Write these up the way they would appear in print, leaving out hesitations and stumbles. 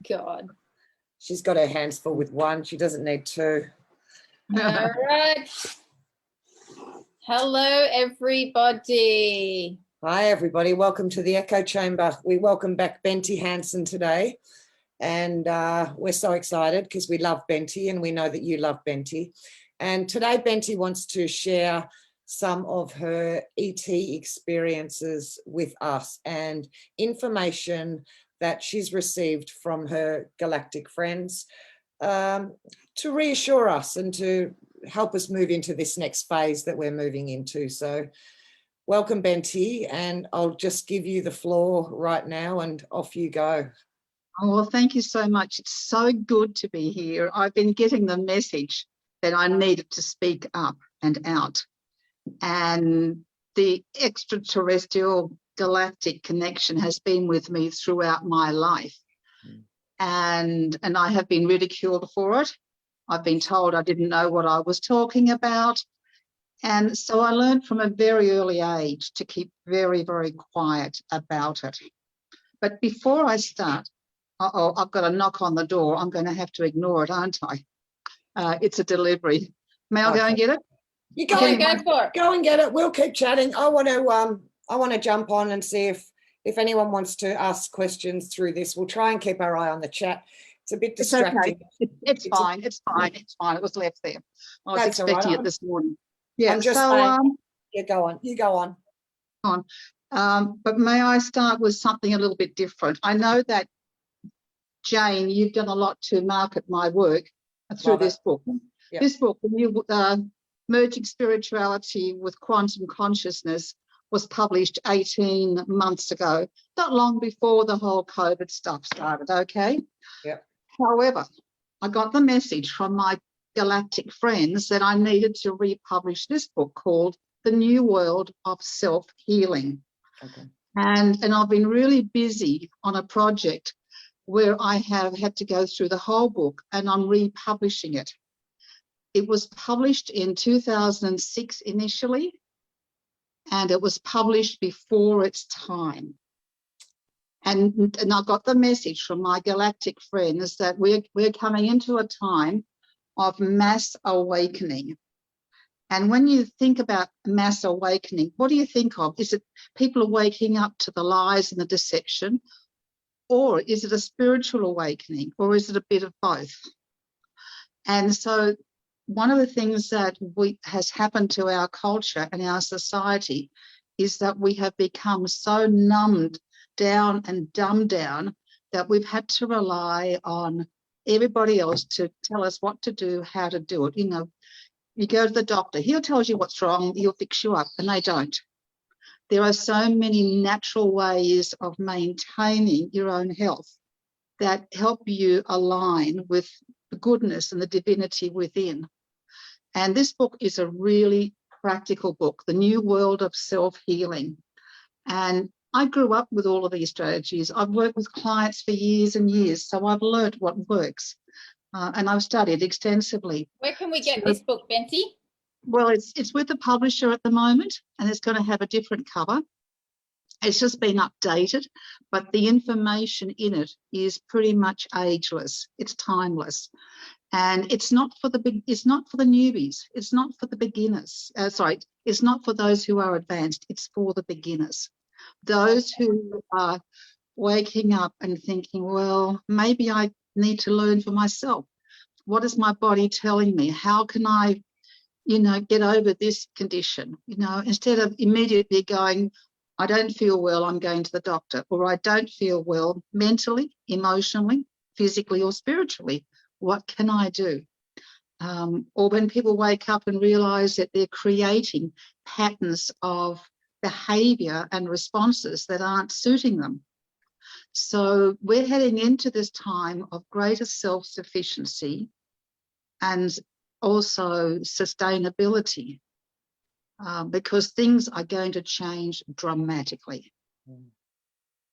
God. She's got her hands full with one. She doesn't need two. All right. Hello, everybody. Hi, everybody. Welcome to the Echo Chamber. We welcome back Benty Hansen today. And we're so excited because we love Benty and we know that you love Benty. And today Benty wants to share some of her ET experiences with us and information that she's received from her galactic friends to reassure us and to help us move into this next phase that we're moving into. So welcome, Benty, and I'll just give you the floor right now and off you go. Oh, well, thank you so much. It's so good to be here. I've been getting the message that I needed to speak up and out. And the extraterrestrial galactic connection has been with me throughout my life. And I have been ridiculed for it. I've been told I didn't know what I was talking about. And so I learned from a very early age to keep very, very quiet about it. But before I start, I've got a knock on the door. I'm going to have to ignore it, aren't I? It's a delivery. May I go and get it? You go and go for it. Go and get it. We'll keep chatting. I want to jump on and see if anyone wants to ask questions through this. We'll try and keep our eye on the chat. It's a bit distracting. It's fine. It's fine. It was left there. I was expecting it this morning. Yeah. I'm just saying, you go on. You go on. But may I start with something a little bit different? I know that, Jane, you've done a lot to market my work through this book. Yep. This book, the new Merging Spirituality with Quantum Consciousness, was published 18 months ago, not long before the whole COVID stuff started, okay? Yep. However, I got the message from my galactic friends that I needed to republish this book called The New World of Self-Healing. Okay. And I've been really busy on a project where I have had to go through the whole book and I'm republishing it. It was published in 2006 initially, and it was published before its time. And I got the message from my galactic friends that we're coming into a time of mass awakening. And when you think about mass awakening, what do you think of? Is it people are waking up to the lies and the deception? Or is it a spiritual awakening? Or is it a bit of both? And so one of the things that has happened to our culture and our society is that we have become so numbed down and dumbed down that we've had to rely on everybody else to tell us what to do, how to do it. You know, you go to the doctor, he'll tell you what's wrong, he'll fix you up, and they don't. There are so many natural ways of maintaining your own health that help you align with the goodness and the divinity within. And this book is a really practical book, The New World of Self-Healing. And I grew up with all of these strategies. I've worked with clients for years and years, so I've learned what works. And I've studied extensively. Where can we get this book, Benty? Well, it's with the publisher at the moment, and it's going to have a different cover. It's just been updated, but the information in it is pretty much ageless. It's timeless, and it's not for the newbies. It's not for the beginners. It's not for those who are advanced. It's for the beginners, those who are waking up and thinking, well, maybe I need to learn for myself. What is my body telling me? How can I, get over this condition? Instead of immediately going, I don't feel well, I'm going to the doctor, or I don't feel well mentally, emotionally, physically, or spiritually. What can I do? Or when people wake up and realize that they're creating patterns of behavior and responses that aren't suiting them. So we're heading into this time of greater self-sufficiency and also sustainability, because things are going to change dramatically.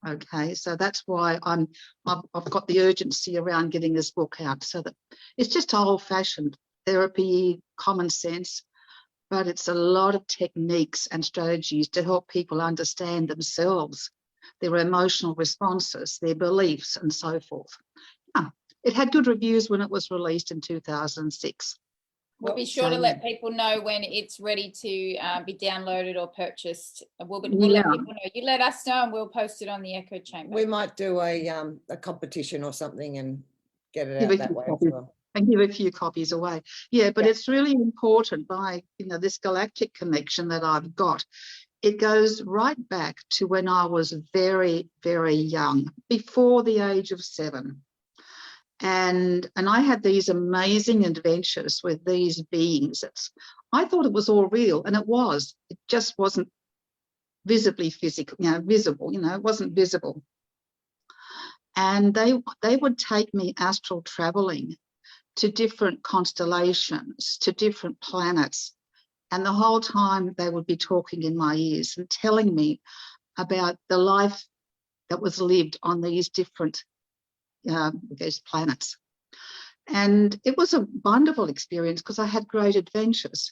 Okay, so that's why I've got the urgency around getting this book out, so that it's just old-fashioned therapy, common sense, but it's a lot of techniques and strategies to help people understand themselves their emotional responses, their beliefs, and so forth. Yeah, it had good reviews when it was released in 2006. We'll be sure to let people know when it's ready to be downloaded or purchased. We'll let people know. You let us know and we'll post it on the Echo Chamber. We might do a competition or something and get it out that way as well. And give a few copies away. Yeah, but it's really important by, this galactic connection that I've got. It goes right back to when I was very, very young, before the age of 7. And I had these amazing adventures with these beings. I thought it was all real, and it was. It just wasn't visibly physical, visible, it wasn't visible. And they would take me astral traveling to different constellations, to different planets. And the whole time they would be talking in my ears and telling me about the life that was lived on these different those planets. And it was a wonderful experience because I had great adventures.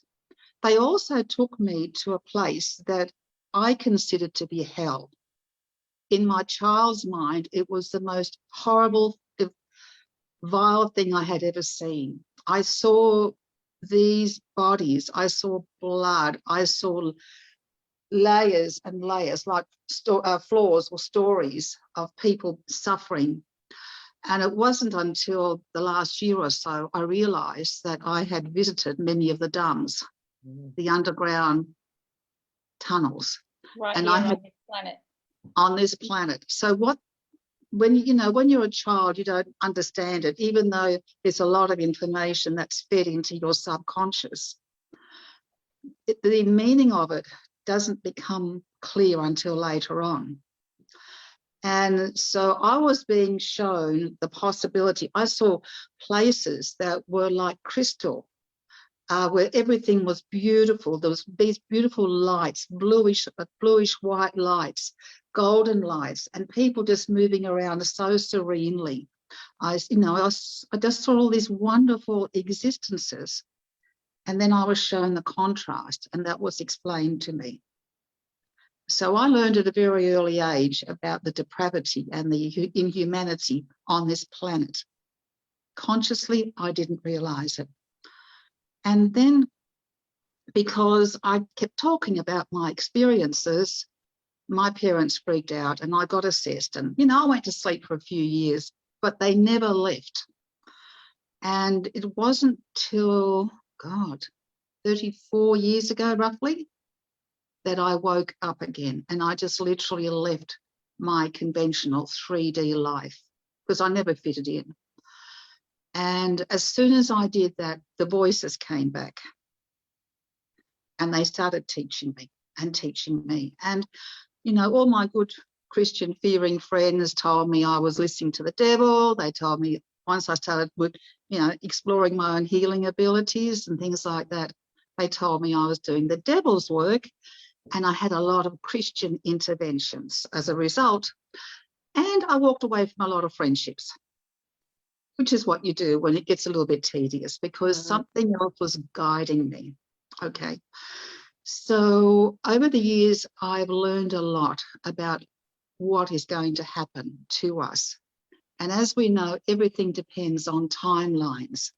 They also took me to a place that I considered to be hell. In my child's mind, it was the most horrible, vile thing I had ever seen. I saw these bodies, I saw blood, I saw layers and layers, like floors or stories of people suffering. And it wasn't until the last year or so I realised that I had visited many of the DUMs, the underground tunnels. Right, and here I had on this planet. On this planet. So when you're a child, you don't understand it, even though there's a lot of information that's fed into your subconscious. The meaning of it doesn't become clear until later on. And so I was being shown the possibility. I saw places that were like crystal, where everything was beautiful. There was these beautiful lights, bluish white lights, golden lights, and people just moving around so serenely. I just saw all these wonderful existences. And then I was shown the contrast, and that was explained to me. So I learned at a very early age about the depravity and the inhumanity on this planet. Consciously, I didn't realise it. And then, because I kept talking about my experiences, my parents freaked out and I got assessed. And, I went to sleep for a few years, but they never left. And it wasn't till, 34 years ago, roughly, that I woke up again. And I just literally left my conventional 3D life because I never fitted in. And as soon as I did that, the voices came back and they started teaching me. And, all my good Christian fearing friends told me I was listening to the devil. They told me once I started with, exploring my own healing abilities and things like that, they told me I was doing the devil's work. And I had a lot of Christian interventions as a result. And I walked away from a lot of friendships, which is what you do when it gets a little bit tedious, because something else was guiding me. Okay. So over the years, I've learned a lot about what is going to happen to us. And as we know, everything depends on timelines.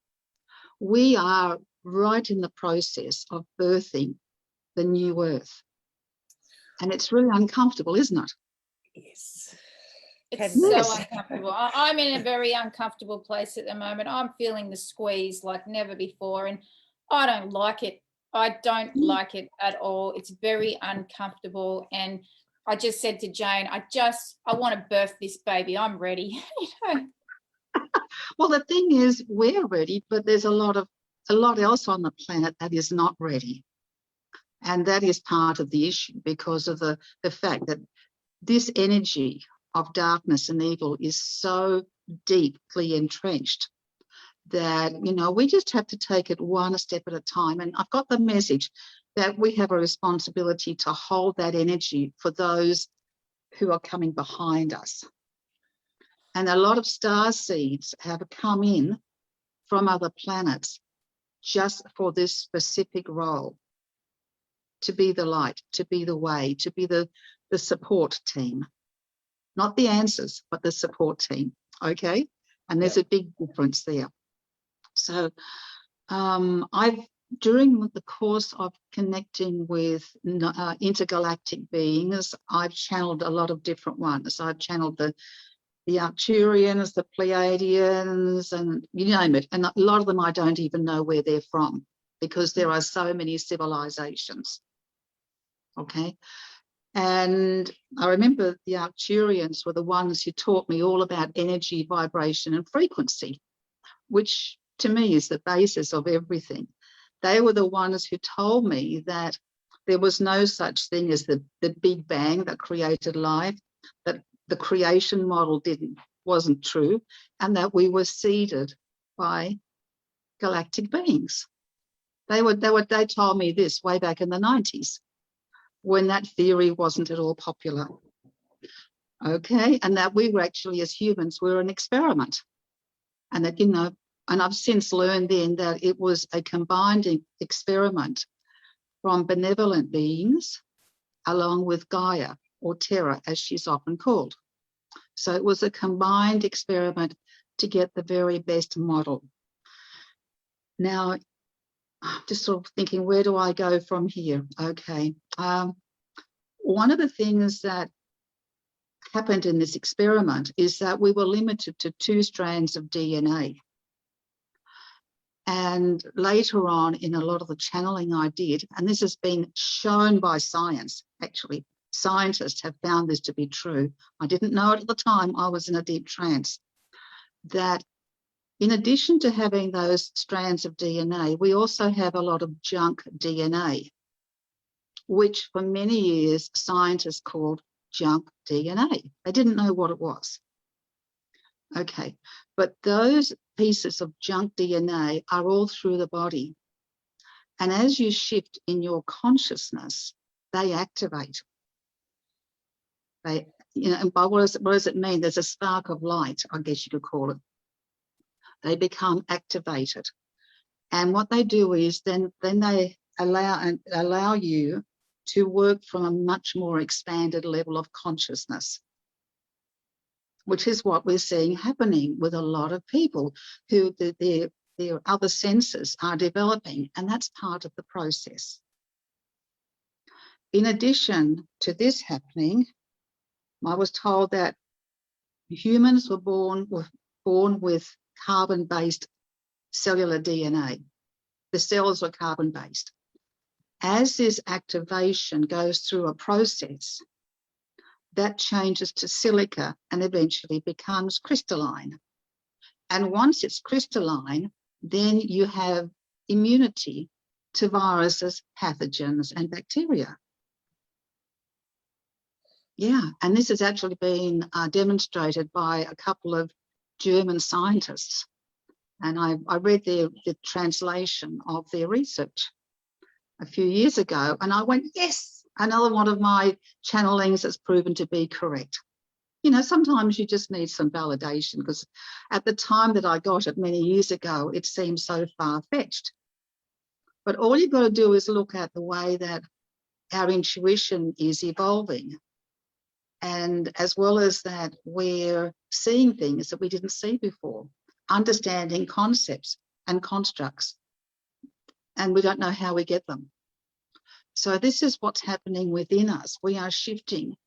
We are right in the process of birthing the new earth. And it's really uncomfortable, isn't it? Yes. It's so uncomfortable. I'm in a very uncomfortable place at the moment. I'm feeling the squeeze like never before, and I don't like it. I don't like it at all. It's very uncomfortable. And I just said to Jane, I want to birth this baby. I'm ready. Well, the thing is, we're ready, but there's a lot else on the planet that is not ready. And that is part of the issue because of the fact that this energy of darkness and evil is so deeply entrenched that, we just have to take it one step at a time. And I've got the message that we have a responsibility to hold that energy for those who are coming behind us. And a lot of star seeds have come in from other planets just for this specific role. To be the light, to be the way, to be the support team. not the answers, but the support team. Okay. And there's a big difference there. So during the course of connecting with intergalactic beings, I've channeled a lot of different ones. I've channeled the Arcturians, the Pleiadians, and you name it. And a lot of them I don't even know where they're from, because there are so many civilizations. Okay. And I remember the Arcturians were the ones who taught me all about energy, vibration, and frequency, which to me is the basis of everything. They were the ones who told me that there was no such thing as the Big Bang that created life, that the creation model wasn't true, and that we were seeded by galactic beings. They told me this way back in the 90s, when that theory wasn't at all popular. Okay, and that we were actually, as humans, we're an experiment, and that, you know, and I've since learned then that it was a combined experiment from benevolent beings along with Gaia, or Terra, as she's often called. So it was a combined experiment to get the very best model. Now, I'm just sort of thinking, where do I go from here? Okay. One of the things that happened in this experiment is that we were limited to 2 strands of DNA. And later on, in a lot of the channeling I did, and this has been shown by science, actually, scientists have found this to be true. I didn't know it at the time, I was in a deep trance, that in addition to having those strands of DNA, we also have a lot of junk DNA, which for many years scientists called junk DNA. They didn't know what it was. Okay, but those pieces of junk DNA are all through the body. And as you shift in your consciousness, they activate. They, you know, and by what does it mean? There's a spark of light, I guess you could call it. They become activated. And what they do is then they allow you to work from a much more expanded level of consciousness, which is what we're seeing happening with a lot of people who their other senses are developing, and that's part of the process. In addition to this happening, I was told that humans were born with carbon-based cellular DNA. The cells were carbon-based. As this activation goes through a process, that changes to silica and eventually becomes crystalline. And once it's crystalline, then you have immunity to viruses, pathogens, and bacteria. Yeah, and this has actually been demonstrated by a couple of German scientists. And I read the translation of their research a few years ago, and I went, yes, another one of my channelings has proven to be correct. You know, sometimes you just need some validation, because at the time that I got it many years ago, it seemed so far-fetched. But all you've got to do is look at the way that our intuition is evolving. And as well as that, we're seeing things that we didn't see before, understanding concepts and constructs, and we don't know how we get them. So this is what's happening within us. We are shifting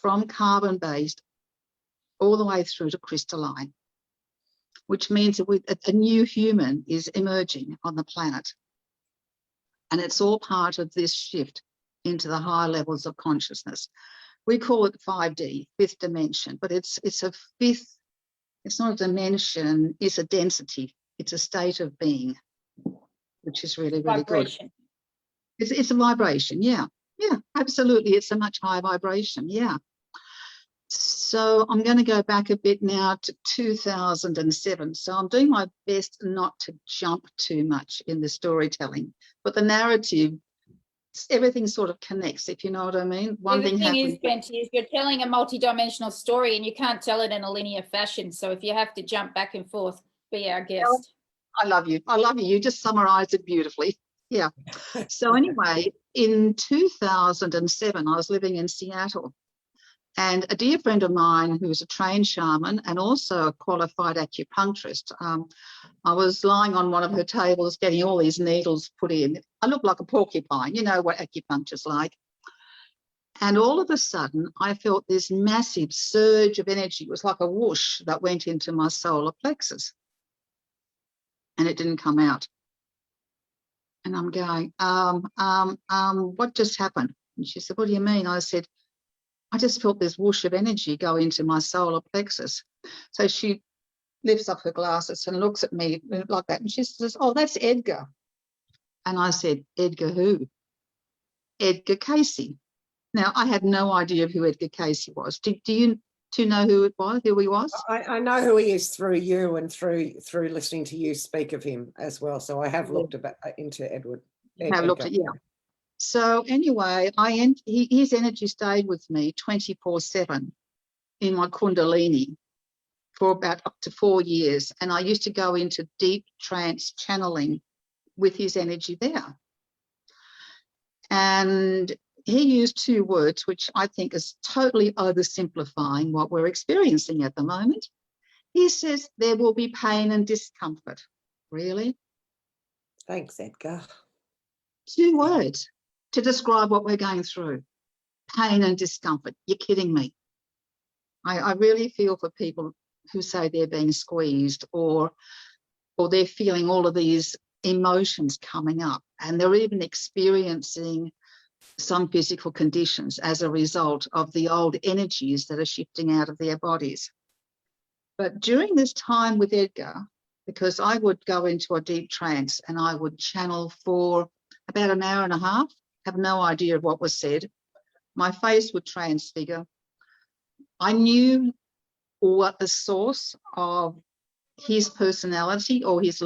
from carbon-based all the way through to crystalline, which means that a new human is emerging on the planet. And it's all part of this shift into the higher levels of consciousness. We call it 5D, 5th dimension, but it's a fifth, it's not a dimension, it's a density. It's a state of being, which is really, really Vibration. good. It's a vibration, yeah. Yeah, absolutely. It's a much higher vibration, yeah. So I'm going to go back a bit now to 2007. So I'm doing my best not to jump too much in the storytelling, but the narrative, everything sort of connects, if you know what I mean. The thing is, Benty, is you're telling a multidimensional story and you can't tell it in a linear fashion. So if you have to jump back and forth, be our guest. I love you. I love you. You just summarised it beautifully. Yeah. So anyway, in 2007, I was living in Seattle, And a dear friend of mine who's a trained shaman and also a qualified acupuncturist, I was lying on one of her tables getting all these needles put in. I looked like a porcupine, you know what acupuncture's like. And all of a sudden, I felt this massive surge of energy. It was like a whoosh that went into my solar plexus. And it didn't come out. And I'm going, what just happened? And she said, what do you mean? I said, I just felt this whoosh of energy go into my solar plexus. So she lifts up her glasses and looks at me like that. And she says, oh, that's Edgar. And I said, Edgar who? Edgar Casey. Now, I had no idea who Edgar Casey was. Do you know who he was? I know who he is through you and through listening to you speak of him as well. So I have looked into Edward. Have looked at, yeah. So anyway, his energy stayed with me 24/7 in my Kundalini for about up to 4 years. And I used to go into deep trance channeling with his energy there. And he used 2 words, which I think is totally oversimplifying what we're experiencing at the moment. He says there will be pain and discomfort. Really? Thanks, Edgar. 2 words to describe what we're going through. Pain and discomfort. You're kidding me. I really feel for people who say they're being squeezed or they're feeling all of these emotions coming up, and they're even experiencing some physical conditions as a result of the old energies that are shifting out of their bodies. But during this time with Edgar, because I would go into a deep trance and I would channel for about an hour and a half, have no idea of what was said. My face would transfigure. I knew what the source of his personality or his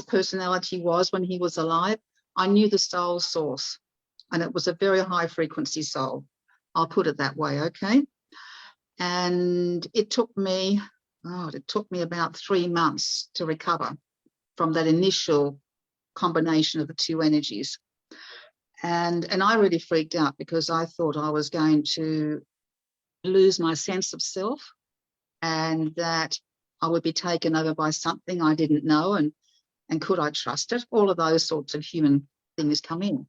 personality was when he was alive. I knew the soul source, and it was a very high frequency soul. I'll put it that way, okay? And it took me about 3 months to recover from that initial combination of the 2 energies. And I really freaked out because I thought I was going to lose my sense of self and that I would be taken over by something I didn't know, and could I trust it? All of those sorts of human things come in.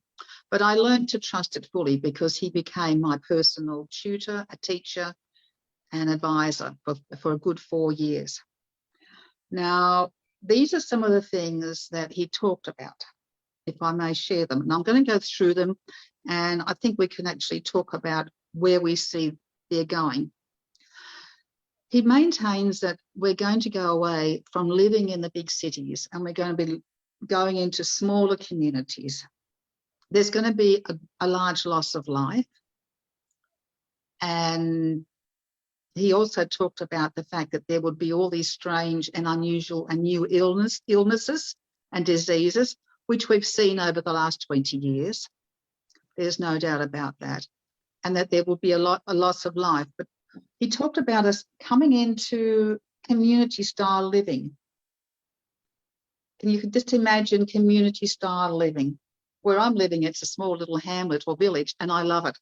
But I learned to trust it fully because he became my personal tutor, a teacher, and advisor for a good 4 years. Now, these are some of the things that he talked about, if I may share them. And I'm going to go through them, and I think we can actually talk about where we see they're going. He maintains that we're going to go away from living in the big cities and we're going to be going into smaller communities. There's going to be a large loss of life. And he also talked about the fact that there would be all these strange and unusual and new illnesses and diseases, which we've seen over the last 20 years. There's no doubt about that. And that there will be a loss of life. But he talked about us coming into community style living. And you can just imagine community style living. Where I'm living, it's a small little hamlet or village, and I love it.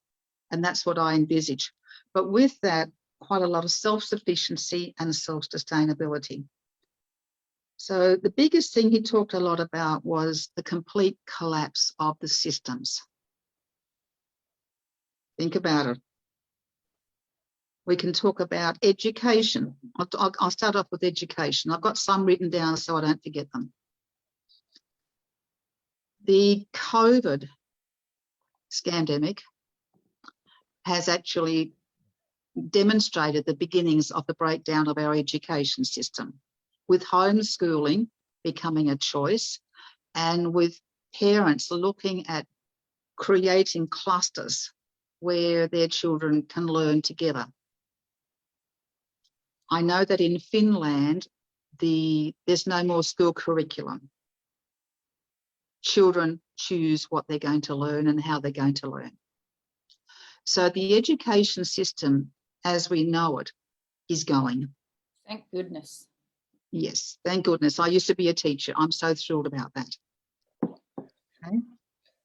And that's what I envisage. But with that, quite a lot of self-sufficiency and self-sustainability. So the biggest thing he talked a lot about was the complete collapse of the systems. Think about it. We can talk about education. I'll start off with education. I've got some written down so I don't forget them. The COVID scandemic has actually demonstrated the beginnings of the breakdown of our education system, with homeschooling becoming a choice and with parents looking at creating clusters where their children can learn together. I know that in Finland, there's no more school curriculum. Children choose what they're going to learn and how they're going to learn. So the education system, as we know it, is going. Thank goodness. Yes, thank goodness. I used to be a teacher. I'm so thrilled about that. Okay.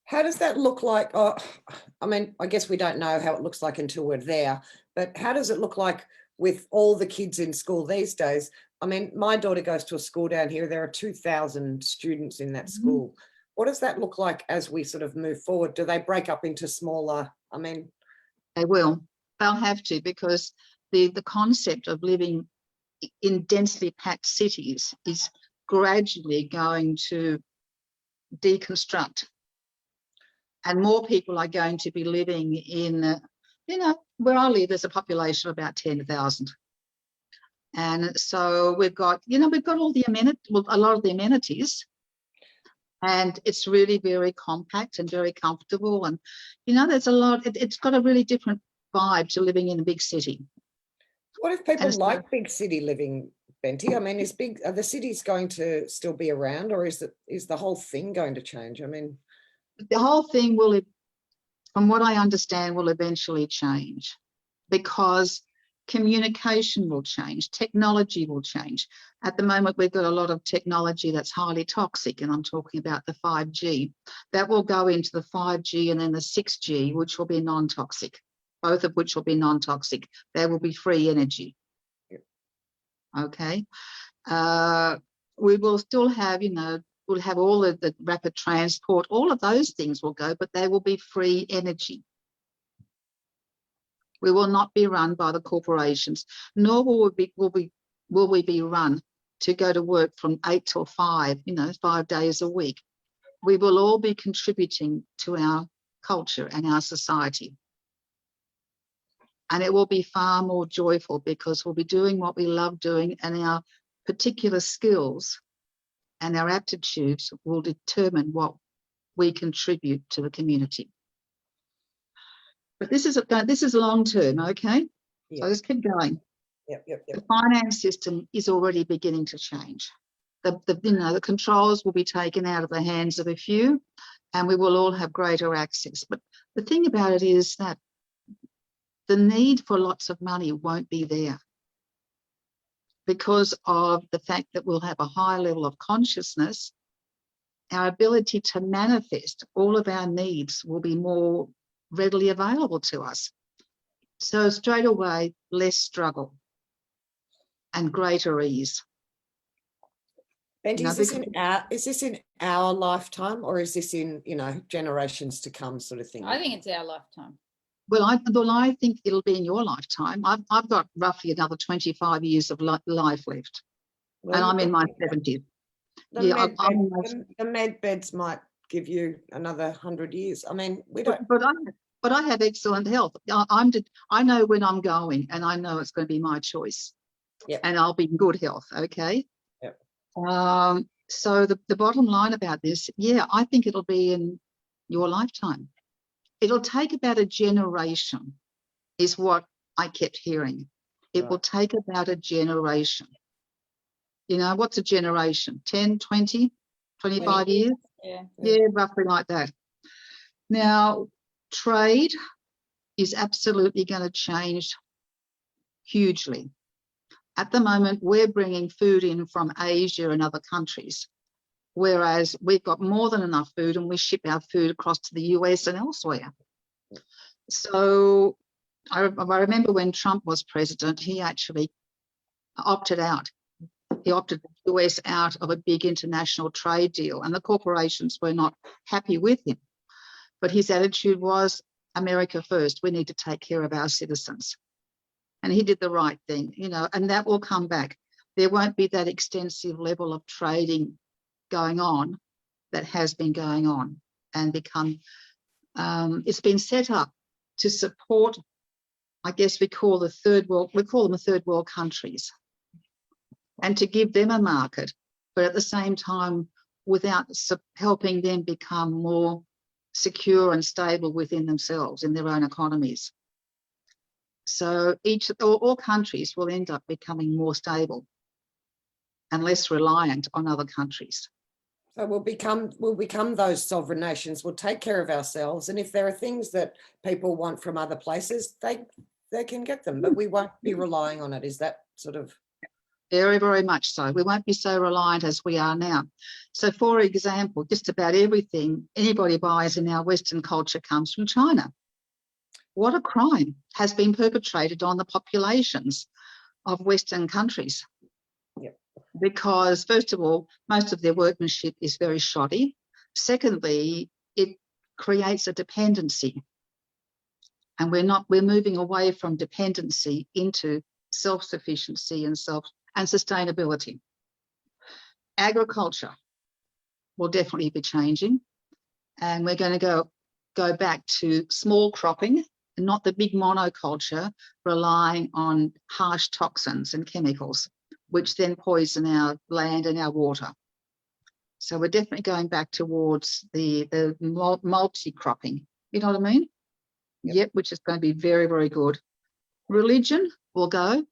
How does that look like? I mean, I guess we don't know how it looks like until we're there, But how does it look like with all the kids in school these days? I mean, my daughter goes to a school down here. There are 2,000 students in that school. What does that look like as we sort of move forward? Do they break up into smaller? I mean, They will. They'll have to, because the concept of living in densely packed cities is gradually going to deconstruct. And more people are going to be living in, where I live, there's a population of about 10,000. And so we've got all the amenities, well, a lot of the amenities, and it's really very compact and very comfortable. And, there's a lot, it's got a really different vibe to living in a big city. what if people like big city living, Benty? I mean, are the cities going to still be around, or is the whole thing going to change? I mean, the whole thing will, from what I understand, will eventually change, because communication will change, technology will change. At the moment, we've got a lot of technology that's highly toxic, and I'm talking about the 5G. That will go into the 5G and then the 6G, which will be non-toxic, both of which will be non-toxic. They will be free energy. Okay. We will still have, we'll have all of the rapid transport, all of those things will go, but they will be free energy. We will not be run by the corporations, nor will we be run to go to work from 8 till 5, 5 days a week. We will all be contributing to our culture and our society. And it will be far more joyful, because we'll be doing what we love doing, and our particular skills and our aptitudes will determine what we contribute to the community. But this is long term, okay? Yep. So just keep going. Yep. The finance system is already beginning to change. The controls will be taken out of the hands of a few, and we will all have greater access. But the thing about it is that the need for lots of money won't be there, because of the fact that we'll have a high level of consciousness. Our ability to manifest all of our needs will be more readily available to us. So straight away, less struggle and greater ease. Benty, is this in our lifetime, or is this in generations to come, sort of thing? I think it's our lifetime. Well, I think it'll be in your lifetime. I've got roughly another 25 years of life left, and I'm in my 70s. The med beds might give you another 100 years. I mean, we don't. But I have excellent health. I know when I'm going, and I know it's going to be my choice. Yep. And I'll be in good health. Okay. Yep. So the bottom line about this, I think it'll be in your lifetime. It'll take about a generation, is what I kept hearing. It will take about a generation. What's a generation? 10, 20, 25 years? Yeah, roughly like that. Now, trade is absolutely going to change hugely. At the moment, we're bringing food in from Asia and other countries, whereas we've got more than enough food, and we ship our food across to the US and elsewhere. So I remember when Trump was president, he actually opted out. He opted the US out of a big international trade deal, and the corporations were not happy with him. But his attitude was, America first, we need to take care of our citizens. And he did the right thing, and that will come back. There won't be that extensive level of trading going on that has been going on, and it's been set up to support, I guess we call them third world countries, and to give them a market, but at the same time, without helping them become more secure and stable within themselves, in their own economies. So all countries will end up becoming more stable and less reliant on other countries. So we'll become those sovereign nations. We'll take care of ourselves, and if there are things that people want from other places, they can get them, but we won't be relying on it. Is that sort of? Very, very much so. We won't be so reliant as we are now. So, for example, just about everything anybody buys in our Western culture comes from China. what a crime has been perpetrated on the populations of Western countries. Yep. Because, first of all, most of their workmanship is very shoddy. Secondly, it creates a dependency. And we're moving away from dependency into self-sufficiency and sustainability. Agriculture will definitely be changing. And we're going to go back to small cropping, and not the big monoculture relying on harsh toxins and chemicals, which then poison our land and our water. So we're definitely going back towards the multi-cropping. You know what I mean? Yep, which is going to be very, very good. Religion will go.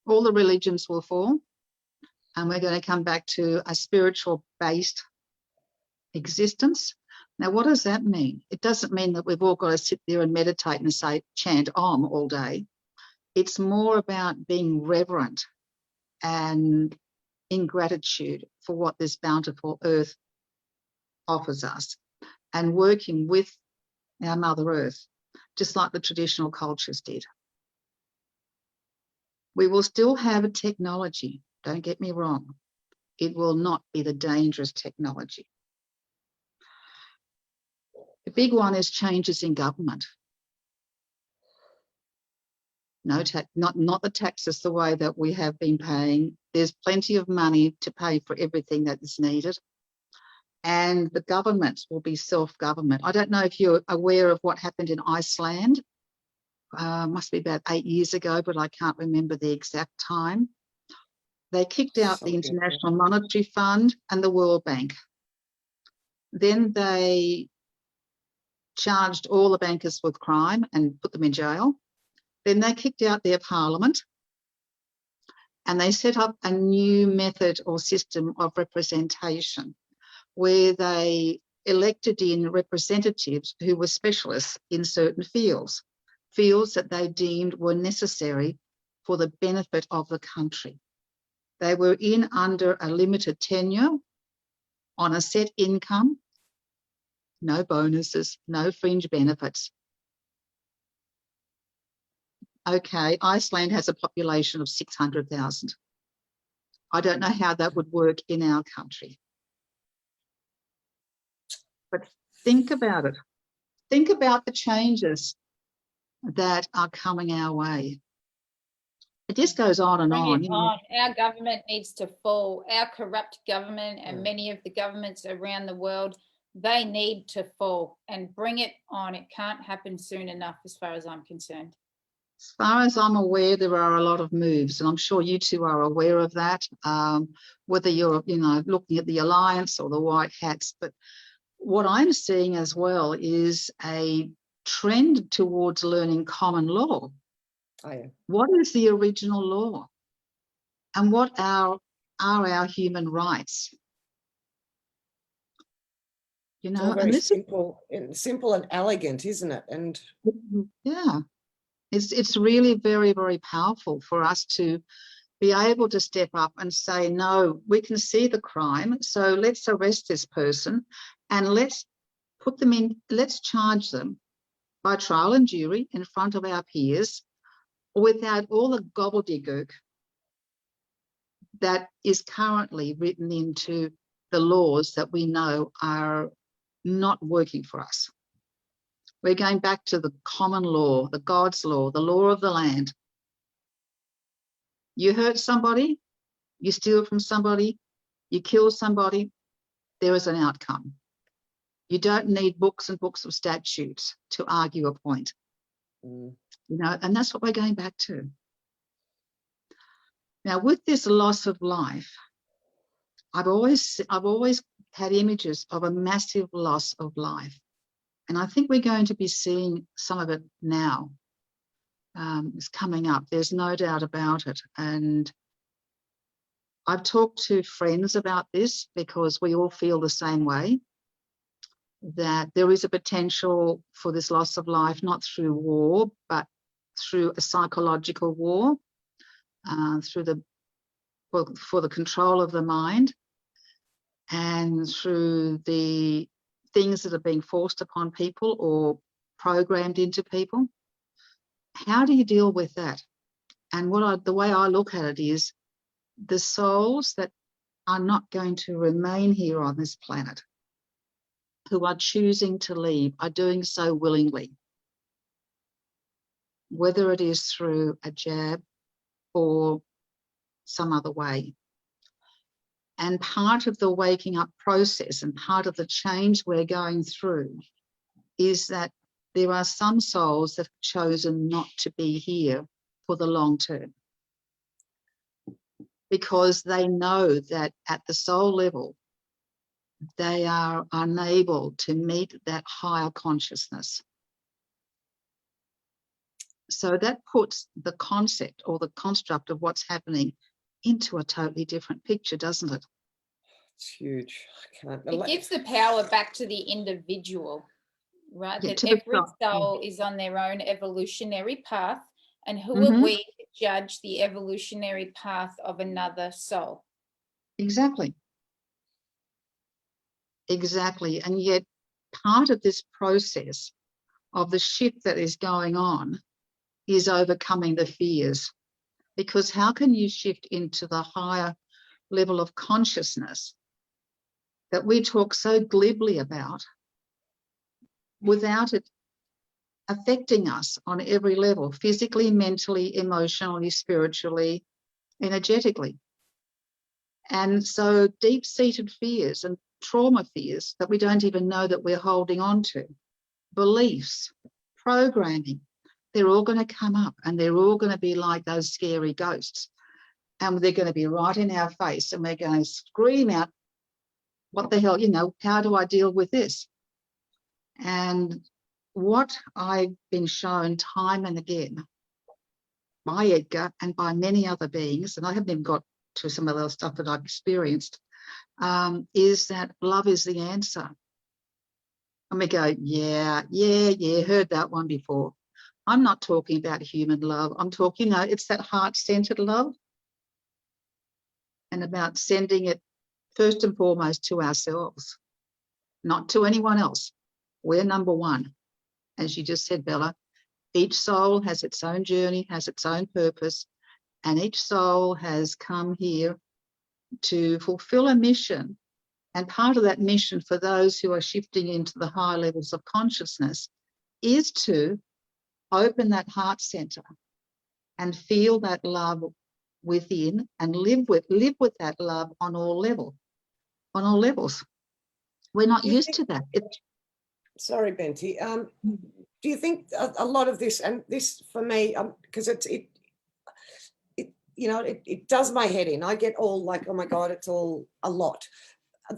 All the religions will fall. And we're going to come back to a spiritual-based existence. Now, what does that mean? It doesn't mean that we've all got to sit there and meditate and say, chant Om all day. It's more about being reverent and in gratitude for what this bountiful earth offers us, and working with our Mother Earth, just like the traditional cultures did. We will still have a technology, don't get me wrong. It will not be the dangerous technology. The big one is changes in government. Not the taxes the way that we have been paying. There's plenty of money to pay for everything that is needed. And the governments will be self-government. I don't know if you're aware of what happened in Iceland. Must be about 8 years ago, but I can't remember the exact time. They kicked out the International Monetary Fund and the World Bank. Then they charged all the bankers with crime and put them in jail. Then they kicked out their parliament, and they set up a new method or system of representation where they elected in representatives who were specialists in certain fields that they deemed were necessary for the benefit of the country. They were in under a limited tenure on a set income, no bonuses, no fringe benefits. Okay, Iceland has a population of 600,000. I don't know how that would work in our country. But think about it. Think about the changes that are coming our way. It just goes on and on. You know. Our government needs to fall. Our corrupt government and many of the governments around the world, they need to fall, and bring it on. It can't happen soon enough as far as I'm concerned. As far as I'm aware, there are a lot of moves, and I'm sure you two are aware of that, whether you're, looking at the Alliance or the White Hats. But what I'm seeing as well is a trend towards learning common law. Oh, yeah. What is the original law? And what are our human rights? It's all very simple and elegant, isn't it? And yeah. It's really very, very powerful for us to be able to step up and say, no, we can see the crime, so let's arrest this person and let's put them in, let's charge them by trial and jury in front of our peers without all the gobbledygook that is currently written into the laws that we know are not working for us. We're going back to the common law, the God's law, the law of the land. You hurt somebody, you steal from somebody, you kill somebody, there is an outcome. You don't need books and books of statutes to argue a point. And that's what we're going back to. Now, with this loss of life, I've always had images of a massive loss of life. And I think we're going to be seeing some of it now. It's coming up. There's no doubt about it. And I've talked to friends about this because we all feel the same way, that there is a potential for this loss of life, not through war, but through a psychological war, for the control of the mind, and through the things that are being forced upon people or programmed into people. How do you deal with that? And the way I look at it is the souls that are not going to remain here on this planet, who are choosing to leave, are doing so willingly, whether it is through a jab or some other way. And part of the waking up process and part of the change we're going through is that there are some souls that have chosen not to be here for the long term, because they know that at the soul level, they are unable to meet that higher consciousness. So that puts the concept or the construct of what's happening into a totally different picture, doesn't it? It's huge. I can't. It gives the power back to the individual, right? Yeah, That to the every soul. soul is on their own evolutionary path. And who Mhm. are we to judge the evolutionary path of another soul? Exactly. Exactly. And yet part of this process of the shift that is going on is overcoming the fears. Because how can you shift into the higher level of consciousness that we talk so glibly about without it affecting us on every level, physically, mentally, emotionally, spiritually, energetically? And so deep-seated fears and trauma fears that we don't even know that we're holding on to, beliefs, programming, they're all going to come up and they're all going to be like those scary ghosts. And they're going to be right in our face and we're going to scream out, what the hell, how do I deal with this? And what I've been shown time and again by Edgar and by many other beings, and I haven't even got to some of the stuff that I've experienced, is that love is the answer. And we go, yeah, heard that one before. I'm not talking about human love. I'm talking, it's that heart-centered love, and about sending it first and foremost to ourselves, not to anyone else. We're number one. As you just said, Bella, each soul has its own journey, has its own purpose, and each soul has come here to fulfill a mission. And part of that mission for those who are shifting into the higher levels of consciousness is to open that heart center and feel that love within and live with that love on all levels. We're not used to that. Sorry, Benty. Do you think a lot of this, and this for me, because it does my head in. I get all like, oh my God, it's all a lot.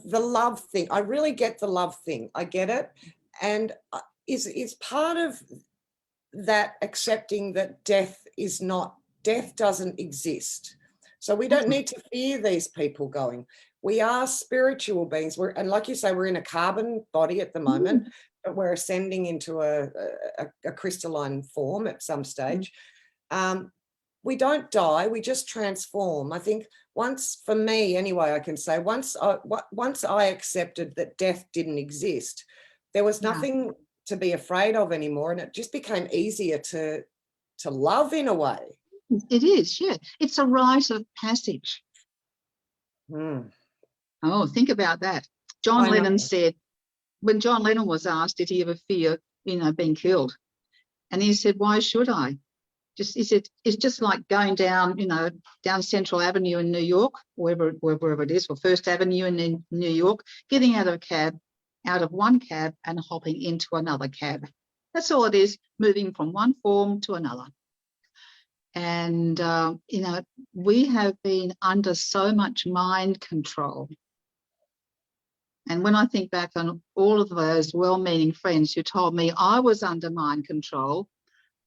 The love thing, I really get the love thing. I get it. And is part of that accepting that death doesn't exist. So we don't need to fear these people going. We are spiritual beings. And like you say, we're in a carbon body at the moment, but we're ascending into a crystalline form at some stage. We don't die, we just transform. I think once, for me anyway, I can say once I accepted that death didn't exist, there was nothing to be afraid of anymore, and it just became easier to love in a way. It is, yeah. It's a rite of passage. Oh, think about that. John Lennon said, when John Lennon was asked, did he ever fear, being killed? And he said, why should I? He said, it's just like going down, down Central Avenue in New York, wherever it is, or First Avenue in New York, getting out of one cab and hopping into another cab. That's all it is, moving from one form to another. And, we have been under so much mind control. And when I think back on all of those well-meaning friends who told me I was under mind control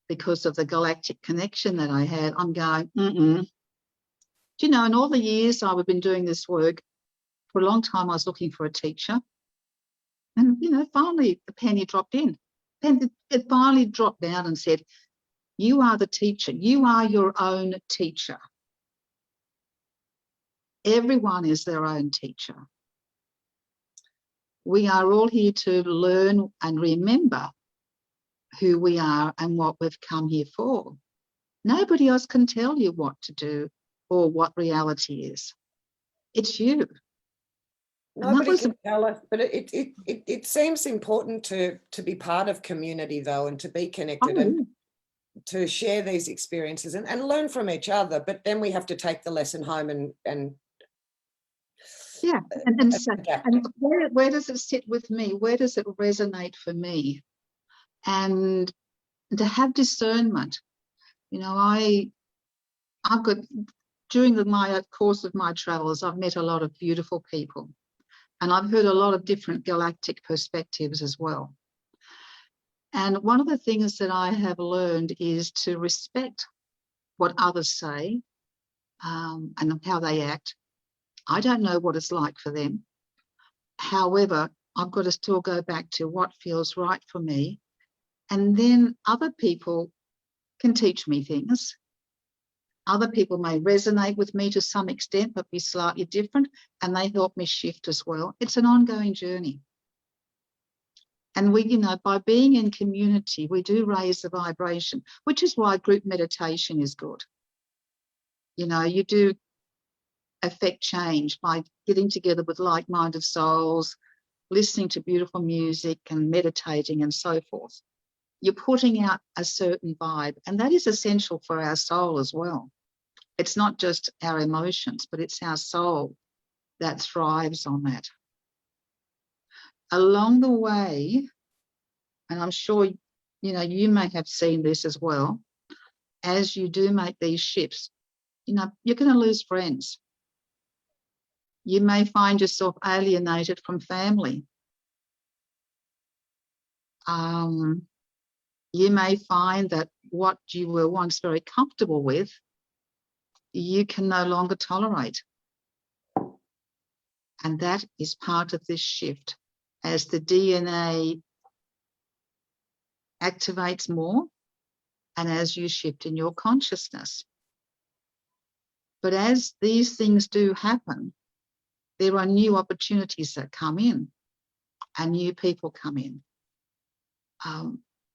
because of the galactic connection that I had, I'm going, Do you know, in all the years I've been doing this work, for a long time I was looking for a teacher. And, finally the penny dropped in. And it finally dropped down and said, you are the teacher. You are your own teacher. Everyone is their own teacher. We are all here to learn and remember who we are and what we've come here for. Nobody else can tell you what to do or what reality is. It's you. Nobody can tell us, but it seems important to be part of community, though, and to be connected and to share these experiences and learn from each other. But then we have to take the lesson home and yeah, and where does it sit with me? Where does it resonate for me? And to have discernment. You know, I've got, during my course of my travels, I've met a lot of beautiful people, and I've heard a lot of different galactic perspectives as well. And one of the things that I have learned is to respect what others say and how they act. I don't know what it's like for them. However, I've got to still go back to what feels right for me. And then other people can teach me things. Other people may resonate with me to some extent, but be slightly different, and they help me shift as well. It's an ongoing journey. And we, you know, by being in community, we do raise the vibration, which is why group meditation is good. You know, you do affect change by getting together with like-minded souls, listening to beautiful music and meditating and so forth. You're putting out a certain vibe, and that is essential for our soul as well. It's not just our emotions, but it's our soul that thrives on that. Along the way, and I'm sure, you know, you may have seen this as well, as you do make these shifts, you know, you're going to lose friends. You may find yourself alienated from family. You may find that what you were once very comfortable with, you can no longer tolerate. And that is part of this shift. As the DNA activates more and as you shift in your consciousness. But as these things do happen, there are new opportunities that come in and new people come in.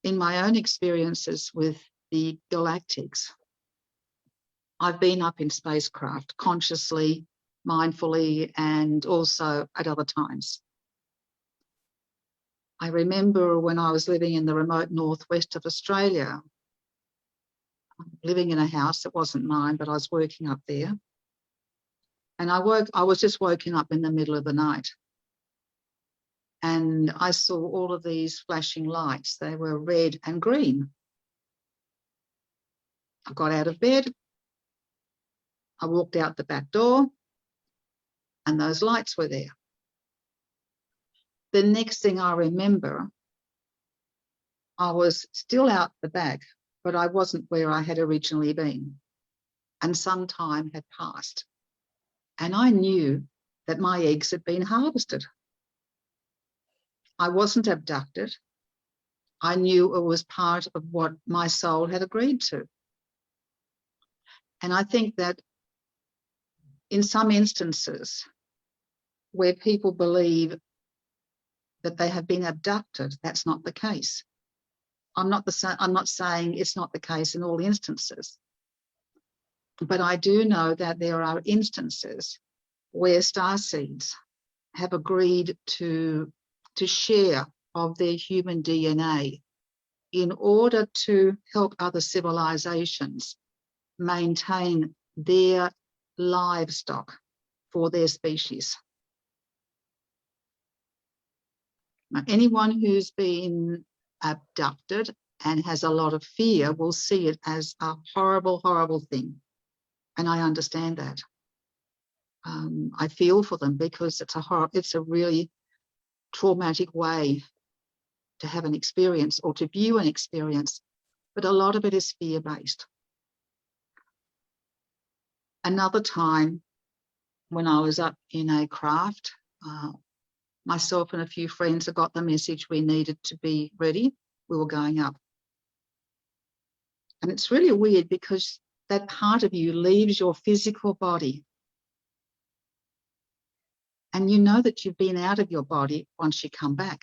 In my own experiences with the galactics, I've been up in spacecraft consciously, mindfully, and also at other times. I remember when I was living in the remote northwest of Australia, living in a house that wasn't mine, but I was working up there. And I was just woken up in the middle of the night. And I saw all of these flashing lights. They were red and green. I got out of bed. I walked out the back door, and those lights were there. The next thing I remember, I was still out the back, but I wasn't where I had originally been. And some time had passed. And I knew that my eggs had been harvested. I wasn't abducted. I knew it was part of what my soul had agreed to. And I think that in some instances where people believe that they have been abducted, that's not the case. I'm not saying it's not the case in all instances. But I do know that there are instances where starseeds have agreed to share of their human DNA in order to help other civilizations maintain their livestock for their species. Now, anyone who's been abducted and has a lot of fear will see it as a horrible, horrible thing. And I understand that. I feel for them because it's a really traumatic way to have an experience or to view an experience, but a lot of it is fear-based. Another time when I was up in a craft, myself and a few friends had got the message we needed to be ready. We were going up. And it's really weird because that part of you leaves your physical body. And you know that you've been out of your body once you come back.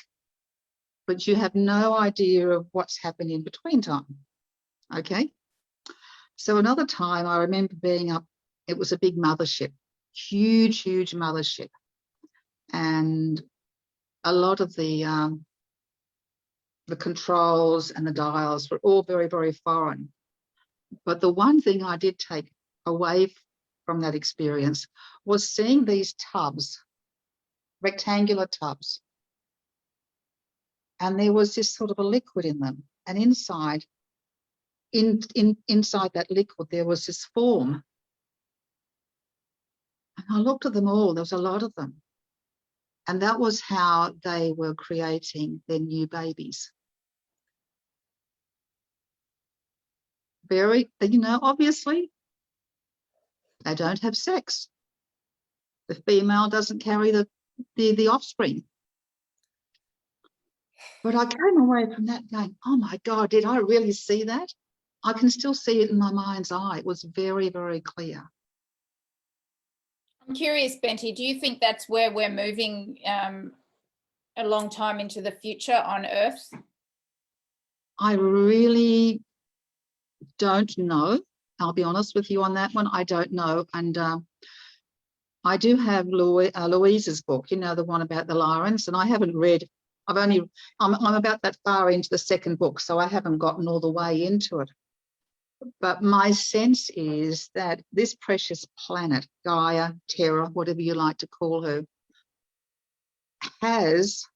but you have no idea of what's happened in between time. Okay. So another time I remember being up, it was a big mothership, huge mothership. And a lot of the controls and the dials were all very, very foreign. But the one thing I did take away from that experience was seeing these tubs, rectangular tubs. And there was this sort of a liquid in them. And inside that liquid, there was this form. And I looked at them all, there was a lot of them. And that was how they were creating their new babies. Very, you know, obviously, they don't have sex. The female doesn't carry the offspring. But I came away from that going, oh my God, did I really see that? I can still see it in my mind's eye. It was very, very clear. I'm curious, Benty, do you think that's where we're moving a long time into the future on Earth? I really don't know. I'll be honest with you on that one. I don't know. And I do have Louise's book, you know, the one about the Lyrans, and I haven't read. I'm about that far into the second book, so I haven't gotten all the way into it. But my sense is that this precious planet, Gaia, Terra, whatever you like to call her, has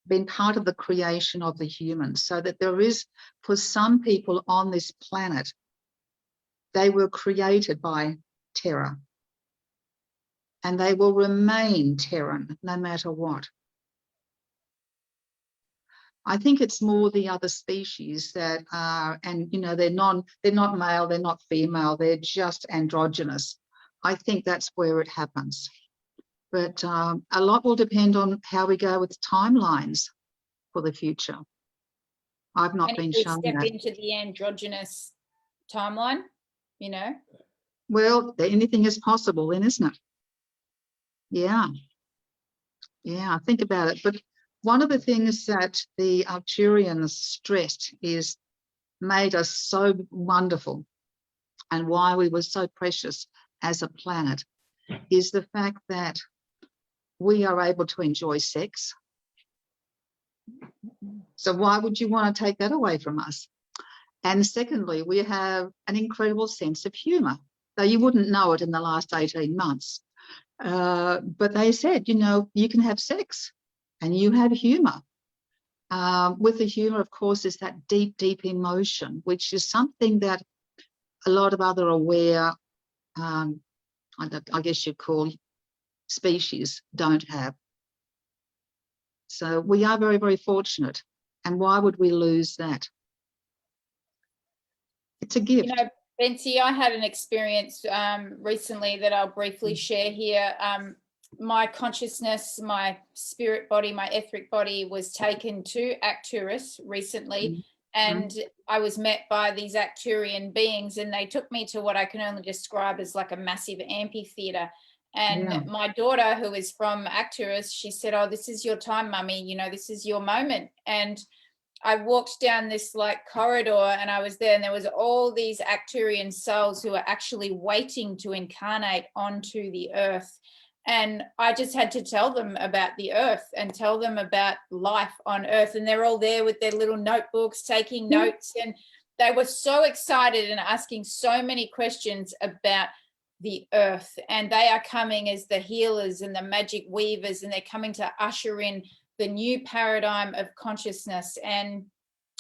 been part of the creation of the humans, so that there is, for some people on this planet, they were created by Terra. And they will remain Terran no matter what. I think it's more the other species that are, and you know, they're not male, they're not female, they're just androgynous. I think that's where it happens. But a lot will depend on how we go with timelines for the future. I've not been shown that. Step into the androgynous timeline, you know? Well, anything is possible then, isn't it? Yeah. Yeah, think about it. But one of the things that the Arcturians stressed is made us so wonderful and why we were so precious as a planet is the fact that we are able to enjoy sex. So why would you want to take that away from us? And secondly, we have an incredible sense of humour, though you wouldn't know it in the last 18 months. But they said, you know, you can have sex and you have humour. With the humour, of course, is that deep, deep emotion, which is something that a lot of other aware, I guess you'd call species, don't have. So we are very, very fortunate. And why would we lose that? It's a gift. You know, Benty, I had an experience recently that I'll briefly share here. My consciousness, my spirit body, my etheric body was taken to Arcturus recently, and I was met by these Arcturian beings, and they took me to what I can only describe as like a massive amphitheater. And my daughter, who is from Arcturus, she said, oh, this is your time, mummy, you know, this is your moment. And I walked down this like corridor and I was there, and there was all these Arcturian souls who were actually waiting to incarnate onto the earth. And I just had to tell them about the earth and tell them about life on earth. And they're all there with their little notebooks, taking notes. And they were so excited and asking so many questions about the earth. And they are coming as the healers and the magic weavers, and they're coming to usher in the new paradigm of consciousness. And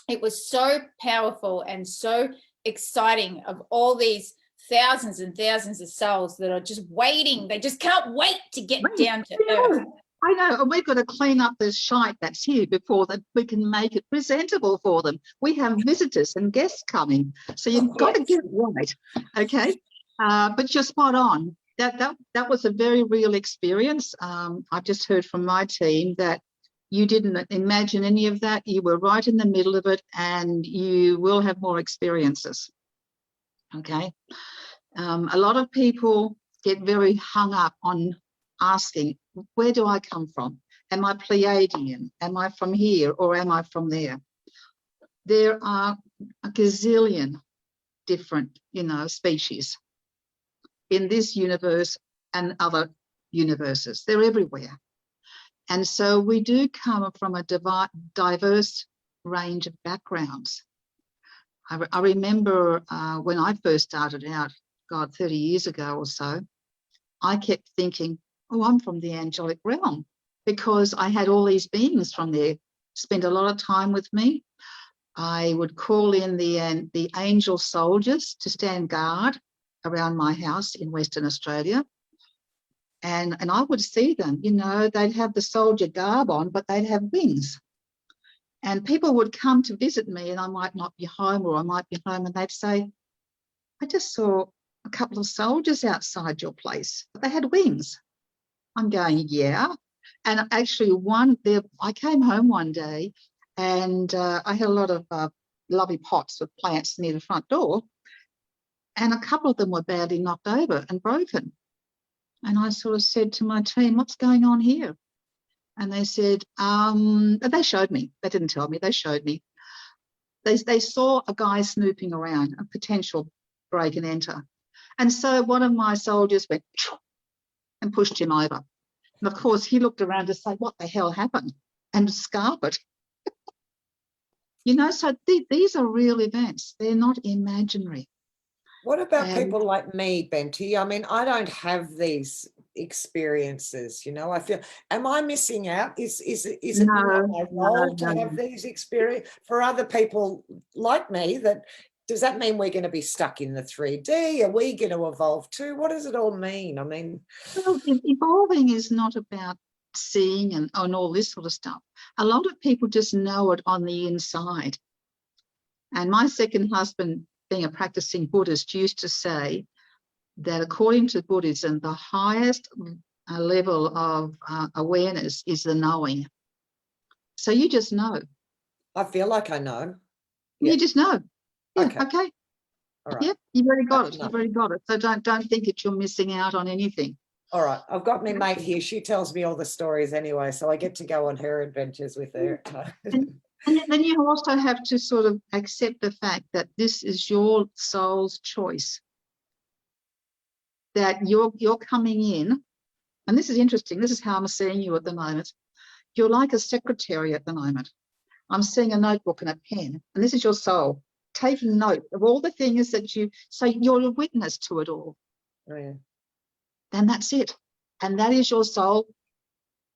it was so powerful and so exciting, of all these thousands and thousands of souls that are just waiting. They just can't wait to get down to earth. I know, and we've got to clean up this shite that's here before that we can make it presentable for them. We have visitors and guests coming, so you've got to get it right, okay? But you're spot on. That was a very real experience. I've just heard from my team that you didn't imagine any of that. You were right in the middle of it, and you will have more experiences. Okay. A lot of people get very hung up on asking, where do I come from? Am I Pleiadian? Am I from here or am I from there? There are a gazillion different, species in this universe and other universes. They're everywhere. And so we do come from a diverse range of backgrounds. I remember when I first started out, 30 years ago or so, I kept thinking, oh, I'm from the angelic realm, because I had all these beings from there, spend a lot of time with me. I would call in the angel soldiers to stand guard around my house in Western Australia. And I would see them, they'd have the soldier garb on, but they'd have wings. And people would come to visit me and I might not be home, or I might be home, and they'd say, I just saw a couple of soldiers outside your place, but they had wings. I'm going, yeah. And actually I came home one day and I had a lot of lovely pots with plants near the front door. And a couple of them were badly knocked over and broken. And I sort of said to my team, what's going on here? And they said, they showed me. They didn't tell me, they showed me. They saw a guy snooping around, a potential break and enter. And so one of my soldiers went and pushed him over. And of course, he looked around to say, what the hell happened? And scarf it. So these are real events. They're not imaginary. What about people like me, Benty? I mean, I don't have these experiences, I feel, am I missing out? Is it not my role to have these experiences for other people like me? Does that mean we're going to be stuck in the 3D? Are we going to evolve too? What does it all mean? I mean, well, evolving is not about seeing and all this sort of stuff. A lot of people just know it on the inside. And my second husband, being a practicing Buddhist, used to say that according to Buddhism, the highest level of awareness is the knowing. So you just know. I feel like I know. You just know. Yeah, okay. All right. Yep, you've already got it. You've already got it. So don't think that you're missing out on anything. All right. I've got my mate here. She tells me all the stories anyway, so I get to go on her adventures with her. And then you also have to sort of accept the fact that this is your soul's choice. That you're coming in, and this is interesting. This is how I'm seeing you at the moment. You're like a secretary at the moment. I'm seeing a notebook and a pen, and this is your soul taking note of all the things that so you're a witness to it all. Oh, yeah. And that's it. And that is your soul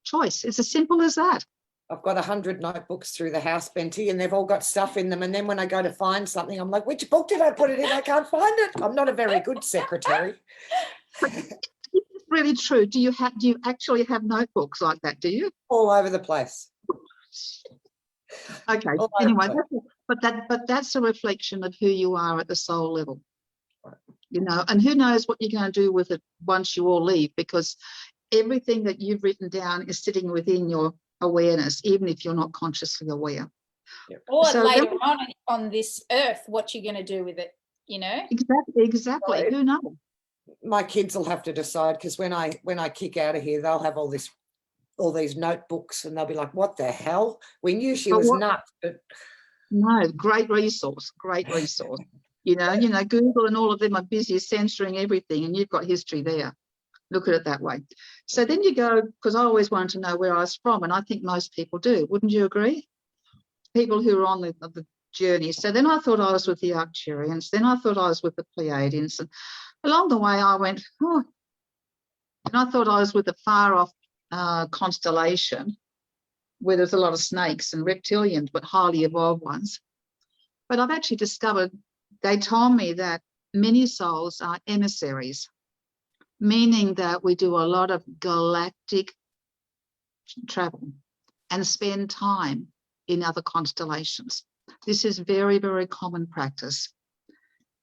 choice. It's as simple as that. I've got 100 notebooks through the house, Benty, and they've all got stuff in them. And then when I go to find something, I'm like, which book did I put it in? I can't find it. I'm not a very good secretary. It's really true. Do you actually have notebooks like that? Do you? All over the place. Okay. Anyway, but that's a reflection of who you are at the soul level. And who knows what you're going to do with it once you all leave, because everything that you've written down is sitting within your awareness, even if you're not consciously aware. Or so later on this earth, what you're going to do with it, Exactly. Right. Who knows? My kids will have to decide, because when I kick out of here, they'll have all these notebooks, and they'll be like, what the hell? We knew she was nuts. But no, great resource. Google and all of them are busy censoring everything, and you've got history there. Look at it that way. So then you go, because I always wanted to know where I was from, and I think most people do. Wouldn't you agree? People who are on the journey. So then I thought I was with the Arcturians. Then I thought I was with the Pleiadians. And along the way I went, and I thought I was with a far-off constellation where there's a lot of snakes and reptilians, but highly evolved ones. But I've actually discovered, they told me that many souls are emissaries, meaning that we do a lot of galactic travel and spend time in other constellations. This is very, very common practice.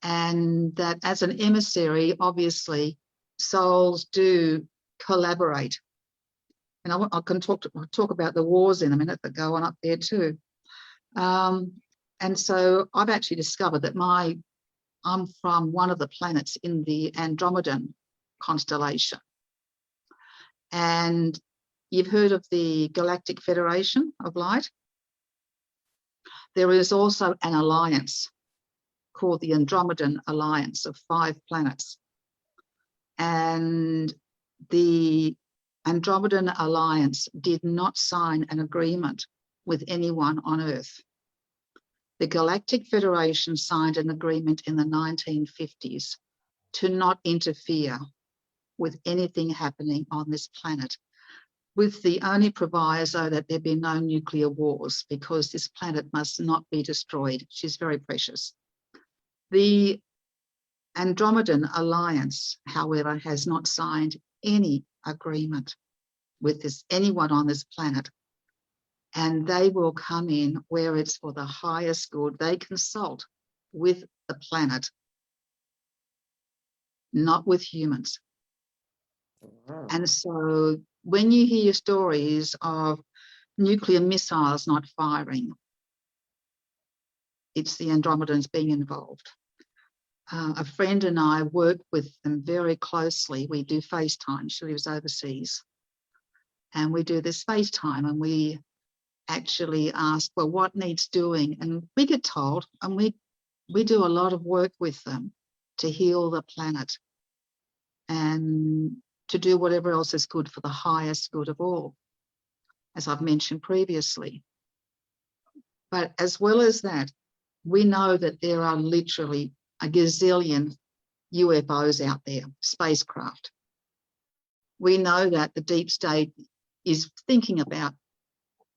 And that as an emissary, obviously, souls do collaborate. And I can talk about the wars in a minute that go on up there too. And so I've actually discovered that I'm from one of the planets in the Andromedan constellation. And You've heard of the Galactic Federation of Light. There is also an alliance called the Andromedan Alliance of 5 planets. And the Andromedan Alliance did not sign an agreement with anyone on Earth. The Galactic Federation signed an agreement in the 1950s to not interfere with anything happening on this planet, with the only proviso that there be no nuclear wars, because this planet must not be destroyed. She's very precious. The Andromedan Alliance, however, has not signed any agreement with anyone on this planet, and they will come in where it's for the highest good. They consult with the planet, not with humans. Wow. And so when you hear stories of nuclear missiles not firing, it's the Andromedans being involved. A friend and I work with them very closely. We do FaceTime. She lives overseas. And we do this FaceTime, and we actually ask, well, what needs doing? And we get told, and we do a lot of work with them to heal the planet and to do whatever else is good for the highest good of all, as I've mentioned previously. But as well as that, we know that there are literally a gazillion UFOs out there, spacecraft. We know that the deep state is thinking about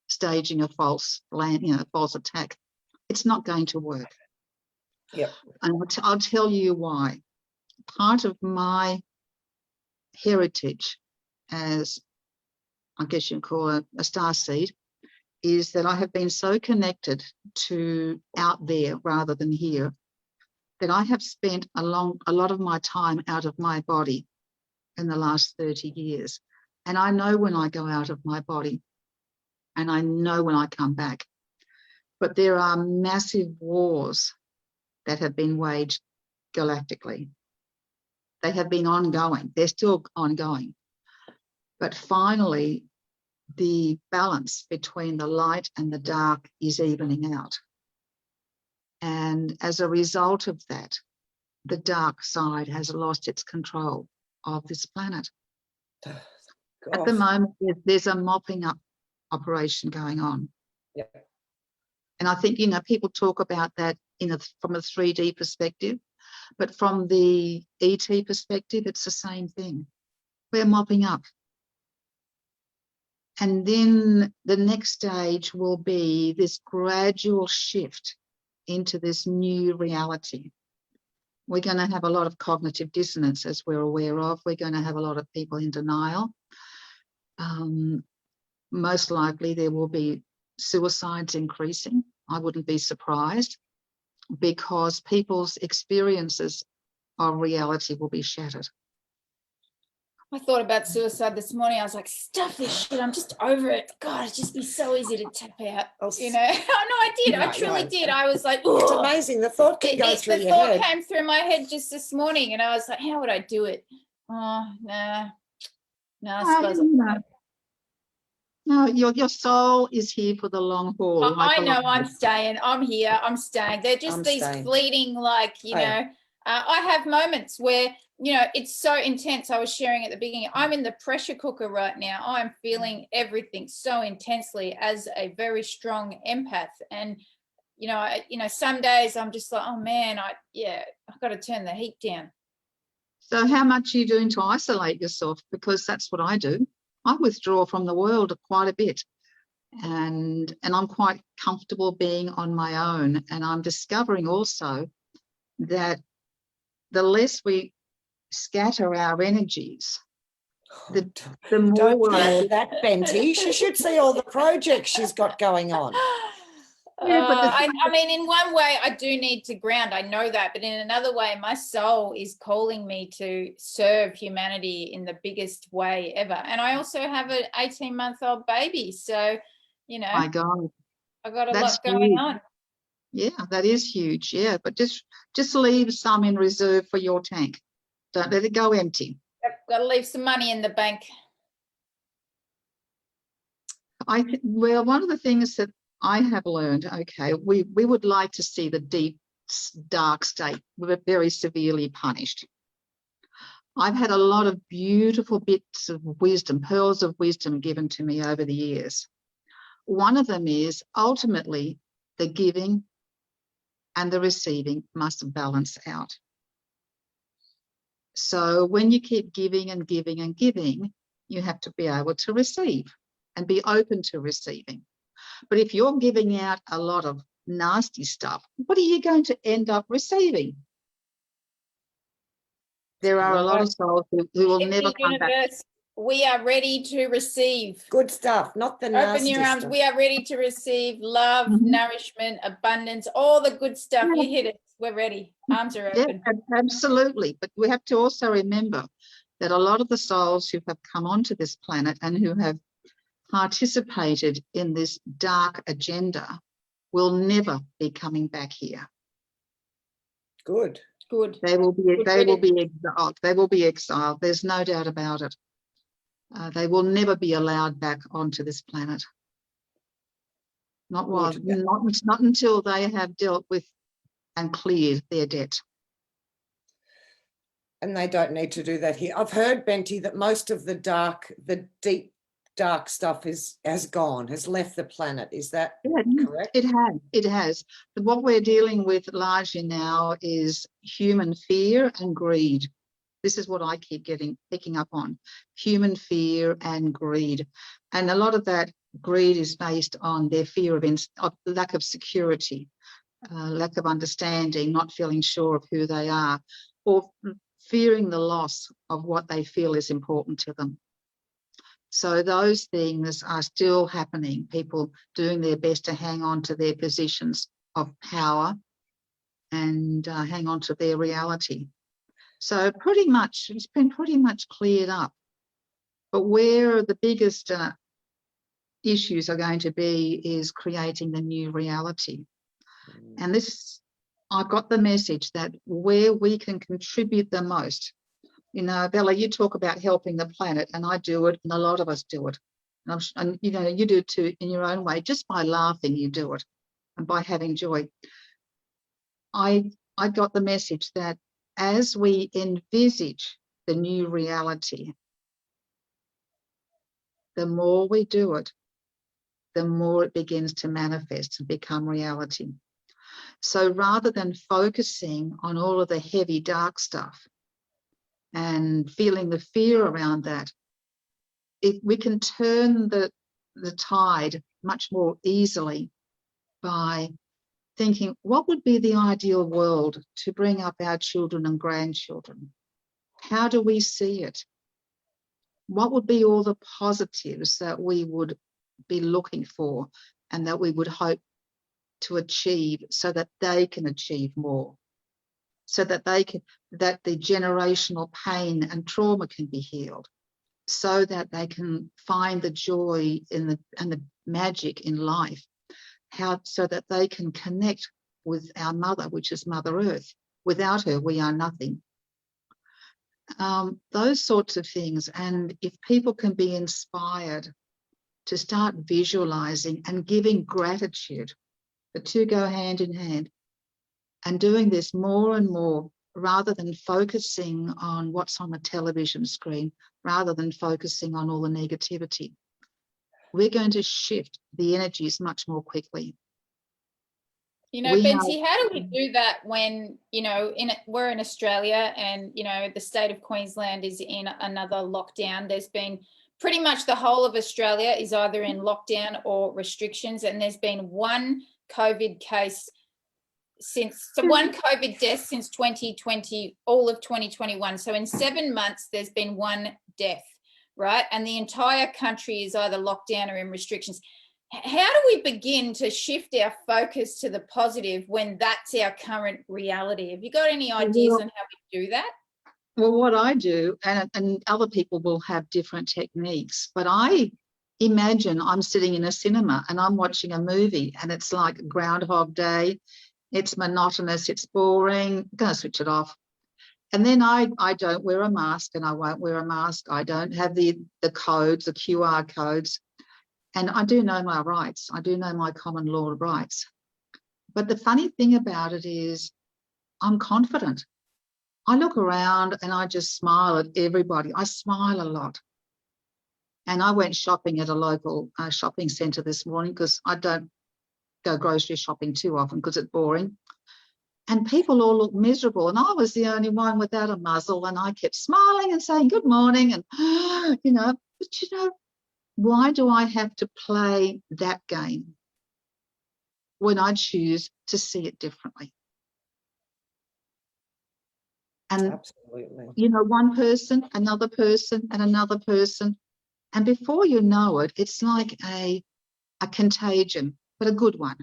staging a false attack. It's not going to work. Yep. And I'll tell you why. Part of my heritage, as I guess you can call it a starseed, is that I have been so connected to out there rather than here, that I have spent a lot of my time out of my body in the last 30 years. And I know when I go out of my body, and I know when I come back. But there are massive wars that have been waged galactically. They have been ongoing. They're still ongoing. But finally, the balance between the light and the dark is evening out. And as a result of that, the dark side has lost its control of this planet. At the moment, there's a mopping up operation going on. Yep. And I think, people talk about that from a 3D perspective, but from the ET perspective, it's the same thing. We're mopping up. And then the next stage will be this gradual shift into this new reality. We're going to have a lot of cognitive dissonance, as we're aware of. We're going to have a lot of people in denial. Most likely there will be suicides increasing. I wouldn't be surprised, because people's experiences of reality will be shattered. I thought about suicide this morning. I was like, stuff this shit. I'm just over it. God, it'd just be so easy to tap out, Oh, no, I did. I truly did. I was like, it's amazing. The thought can go through your head. The thought came through my head just this morning, and I was like, how would I do it? Oh, nah. No, I suppose No, your soul is here for the long haul. I know I'm staying. I'm here. I'm staying. They're just fleeting, I have moments where, it's so intense. I was sharing at the beginning. I'm in the pressure cooker right now. I'm feeling everything so intensely as a very strong empath. And, some days I'm just like, oh man, I've got to turn the heat down. So how much are you doing to isolate yourself? Because that's what I do. I withdraw from the world quite a bit, and I'm quite comfortable being on my own. And I'm discovering also that the less we scatter our energies, the more Don't tell that, Benty. She should see all the projects she's got going on. Yeah, but I mean, in one way, I do need to ground. I know that. But in another way, my soul is calling me to serve humanity in the biggest way ever. And I also have an 18-month-old baby. So, my God, I've got a lot going on. Yeah, that is huge. Yeah, but just leave some in reserve for your tank. Don't let it go empty. Yep, got to leave some money in the bank. Well, one of the things that I have learned, okay, we would like to see the deep, dark state very severely punished. I've had a lot of beautiful bits of wisdom, pearls of wisdom given to me over the years. One of them is ultimately the giving and the receiving must balance out. So when you keep giving and giving and giving, you have to be able to receive and be open to receiving. But if you're giving out a lot of nasty stuff, what are you going to end up receiving? There are a lot of souls who will never come back. Universe, we are ready to receive. Good stuff, not the Open nasty your arms. stuff. We are ready to receive love, Mhm. nourishment, abundance, all the good stuff. Yeah. You hit it. We're ready. Arms are Yeah, open. absolutely. But we have to also remember that a lot of the souls who have come onto this planet and who have participated in this dark agenda will never be coming back here. Good. Good. They will be Good exiled. They will be exiled. There's no doubt about it. They will never be allowed back onto this planet. Not until they have dealt with and cleared their debt. And they don't need to do that here. I've heard, Benty, that most of the deep, dark stuff has gone, has left the planet. Is that correct? It has. But what we're dealing with largely now is human fear and greed. This is what I keep picking up on. Human fear and greed. And a lot of that greed is based on their fear of lack of security, lack of understanding, not feeling sure of who they are, or fearing the loss of what they feel is important to them. So those things are still happening, people doing their best to hang on to their positions of power and hang on to their reality. So pretty much, it's been pretty much cleared up. But where the biggest issues are going to be is creating the new reality. And this, I've got the message that where we can contribute the most, you know, Bella, you talk about helping the planet, and I do it, and a lot of us do it. And you know, you do too in your own way, just by laughing, you do it, and by having joy. I got the message that as we envisage the new reality, the more we do it, the more it begins to manifest and become reality. So rather than focusing on all of the heavy, dark stuff and feeling the fear around that, if we can turn the tide much more easily by thinking, what would be the ideal world to bring up our children and grandchildren? How do we see it? What would be all the positives that we would be looking for and that we would hope to achieve so that they can achieve more, so that that the generational pain and trauma can be healed, so that they can find the joy and the magic in life, so that they can connect with our mother, which is Mother Earth. Without her, we are nothing. Those sorts of things. And if people can be inspired to start visualizing and giving gratitude, the two go hand in hand, and doing this more and more, rather than focusing on what's on the television screen, rather than focusing on all the negativity, we're going to shift the energies much more quickly. You know, Benty, how do we do that when, you know, we're in Australia and, you know, the state of Queensland is in another lockdown. There's been pretty much the whole of Australia is either in lockdown or restrictions, and there's been one COVID case one COVID death since 2020, all of 2021. So in 7 months, there's been one death, right? And the entire country is either locked down or in restrictions. How do we begin to shift our focus to the positive when that's our current reality? Have you got any ideas on how we do that? Well, what I do, and other people will have different techniques, but I imagine I'm sitting in a cinema and I'm watching a movie and it's like Groundhog Day. It's monotonous, it's boring, I'm going to switch it off. And then I don't wear a mask, and I won't wear a mask. I don't have the codes, the QR codes. And I do know my rights. I do know my common law rights. But the funny thing about it is I'm confident. I look around and I just smile at everybody. I smile a lot. And I went shopping at a local shopping centre this morning because I don't go grocery shopping too often because it's boring. And people all look miserable. And I was the only one without a muzzle. And I kept smiling and saying, good morning. And, but why do I have to play that game when I choose to see it differently? And, absolutely, one person, another person, and another person. And before you know it, it's like a contagion, but a good one.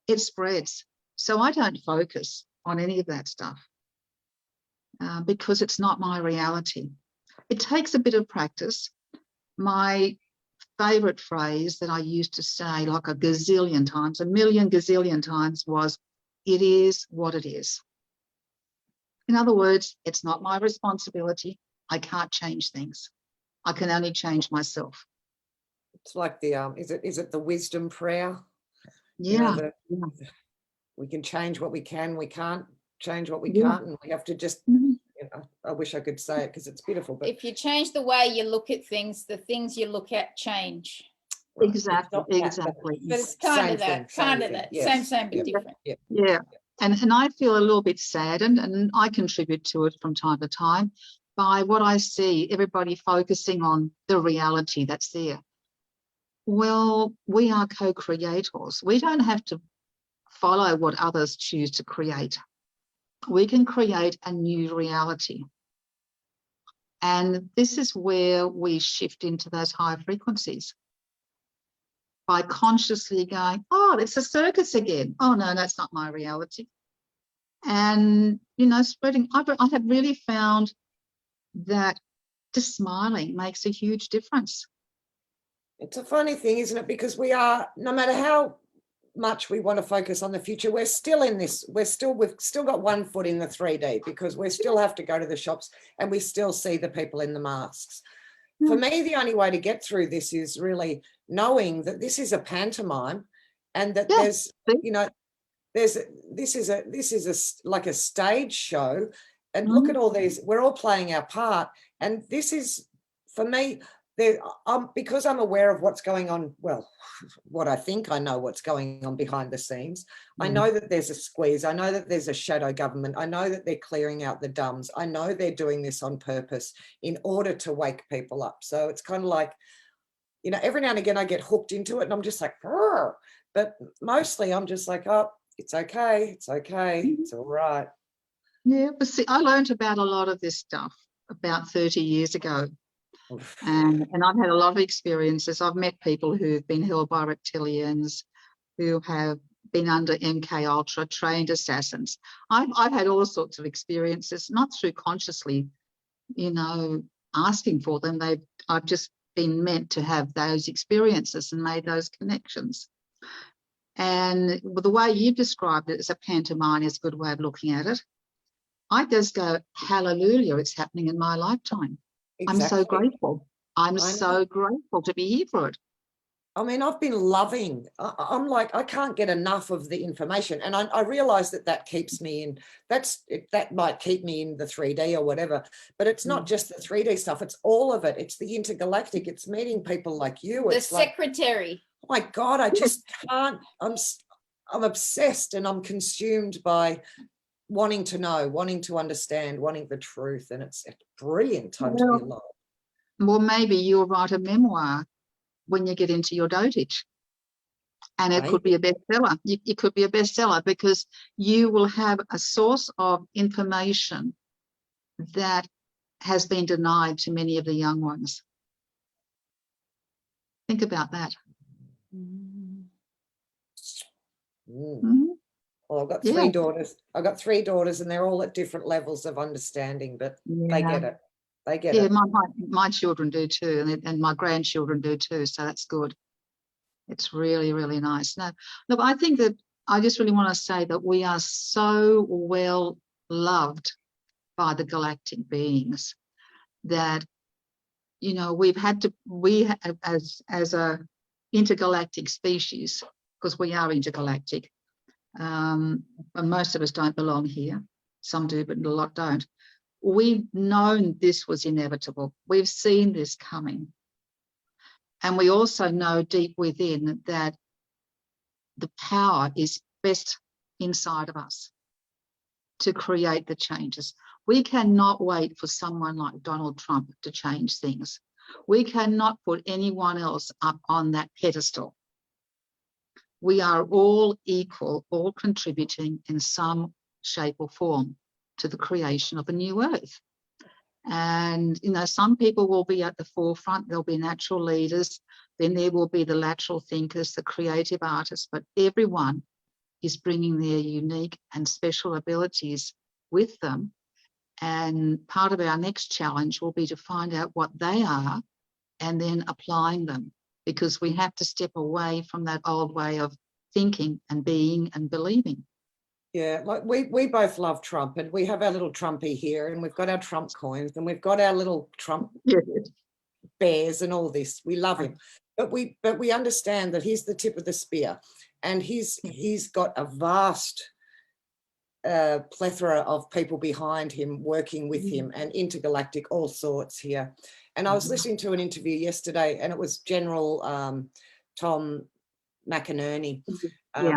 It spreads. So I don't focus on any of that stuff because it's not my reality. It takes a bit of practice. My favourite phrase that I used to say like a gazillion times, a million gazillion times was, it is what it is. In other words, it's not my responsibility. I can't change things. I can only change myself. it's like the is it the wisdom prayer? Yeah. We can change what we can, we can't change what we Yeah. can't, and we have to just I wish I could say it because it's beautiful, but If you change the way you look at things, the things you look at change. right, Exactly. it's not that, Exactly. But it's kind of that, yes, same, but yeah, different. Yeah. And I feel a little bit saddened, and I contribute to it from time to time by what I see, everybody focusing on the reality that's there. Well, we are co-creators. We don't have to follow what others choose to create. We can create a new reality. And this is where we shift into those higher frequencies by consciously going, oh, it's a circus again. Oh, no, that's not my reality. And, spreading. I have really found that just smiling makes a huge difference. it's a funny thing, isn't it? Because we are, no matter how much we want to focus on the future, we've still got 1 foot in the 3D because we still have to go to the shops and we still see the people in the masks. For me, the only way to get through this is really knowing that this is a pantomime and that this is like a stage show, and look at all these, we're all playing our part. And this is, for me, because I'm aware of what's going on, well, what I think I know what's going on behind the scenes. I know that there's a squeeze. I know that there's a shadow government. I know that they're clearing out the dumbs. I know they're doing this on purpose in order to wake people up. So it's kind of like, every now and again I get hooked into it and I'm just like, "Rrr." But mostly I'm just like, oh, it's okay. It's okay. It's all right. Yeah, but see, I learned about a lot of this stuff about 30 years ago. And I've had a lot of experiences. I've met people who've been held by reptilians, who have been under MK Ultra, trained assassins. I've had all sorts of experiences, not through consciously, asking for them. I've just been meant to have those experiences and made those connections. And the way you've described it as a pantomime is a good way of looking at it. I just go, hallelujah, it's happening in my lifetime. Exactly. I'm so grateful. I'm so grateful to be here for it. I mean, I've been loving, I'm like, I can't get enough of the information. And I realize that keeps me in, that might keep me in the 3D or whatever, but it's not just the 3D stuff. It's all of it. It's the intergalactic. It's meeting people like you. The it's secretary. Like, oh my God, I just can't, I'm obsessed and I'm consumed by wanting to know, wanting to understand, wanting the truth. And it's a brilliant time to be alive. Well, maybe you'll write a memoir when you get into your dotage, and it could be a bestseller. It could be a bestseller because you will have a source of information that has been denied to many of the young ones. Think about that. Well, I've got three daughters. I've got 3 daughters, and they're all at different levels of understanding, but they get it. They get it. My children do too, and my grandchildren do too. So that's good. It's really, really nice. Now, look, I think that I just really want to say that we are so well loved by the galactic beings that, you know, as a intergalactic species, because we are intergalactic, and most of us don't belong here. Some do, but a lot don't. We've known this was inevitable. We've seen this coming. And we also know deep within that the power is best inside of us to create the changes. We cannot wait for someone like Donald Trump to change things. We cannot put anyone else up on that pedestal. We are all equal, all contributing in some shape or form to the creation of a new earth. And, you know, some people will be at the forefront. There'll be natural leaders. Then there will be the lateral thinkers, the creative artists, but everyone is bringing their unique and special abilities with them. And part of our next challenge will be to find out what they are and then applying them, because we have to step away from that old way of thinking and being and believing. Yeah, like we both love Trump, and we have our little Trumpy here, and we've got our Trump coins, and we've got our little Trump bears and all this. We love him, but we understand that he's the tip of the spear, and he's got a vast plethora of people behind him working with him, and intergalactic all sorts here. And I was listening to an interview yesterday, and it was General Tom McInerney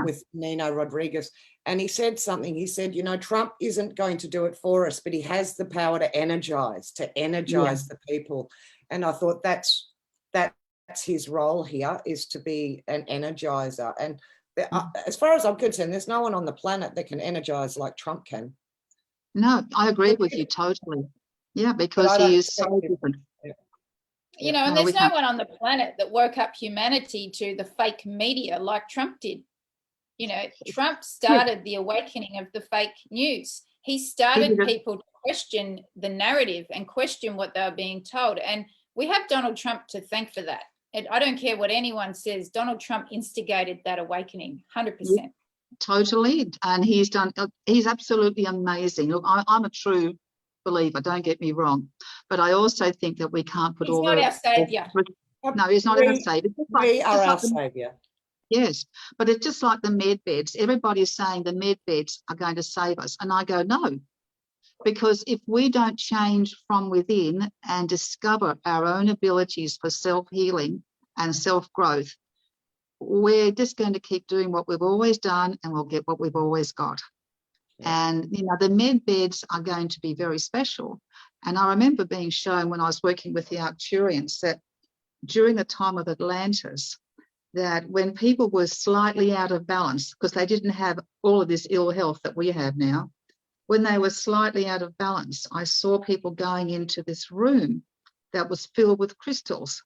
with Nino Rodriguez. And he said something. He said, you know, Trump isn't going to do it for us, but he has the power to energize the people. And I thought that's his role here, is to be an energizer. And as far as I'm concerned, there's no one on the planet that can energize like Trump can. No, I agree with you totally. Yeah, because he is so different. You know, and there's no one on the planet that woke up humanity to the fake media like Trump did. You know, Trump started the awakening of the fake news. He started people to question the narrative and question what they were being told. And we have Donald Trump to thank for that. And I don't care what anyone says, Donald Trump instigated that awakening, 100%. Yeah, totally. And he's absolutely amazing. Look, I'm a true believer, don't get me wrong. But I also think that we can't put he's not our savior. No, he's not our savior. We are our savior. Yes, but it's just like the med beds. Everybody's saying the med beds are going to save us. And I go, no, because if we don't change from within and discover our own abilities for self-healing and self-growth, we're just going to keep doing what we've always done, and we'll get what we've always got. And, you know, the med beds are going to be very special. And I remember being shown when I was working with the Arcturians that during the time of Atlantis, that when people were slightly out of balance, because they didn't have all of this ill health that we have now, when they were slightly out of balance, I saw people going into this room that was filled with crystals.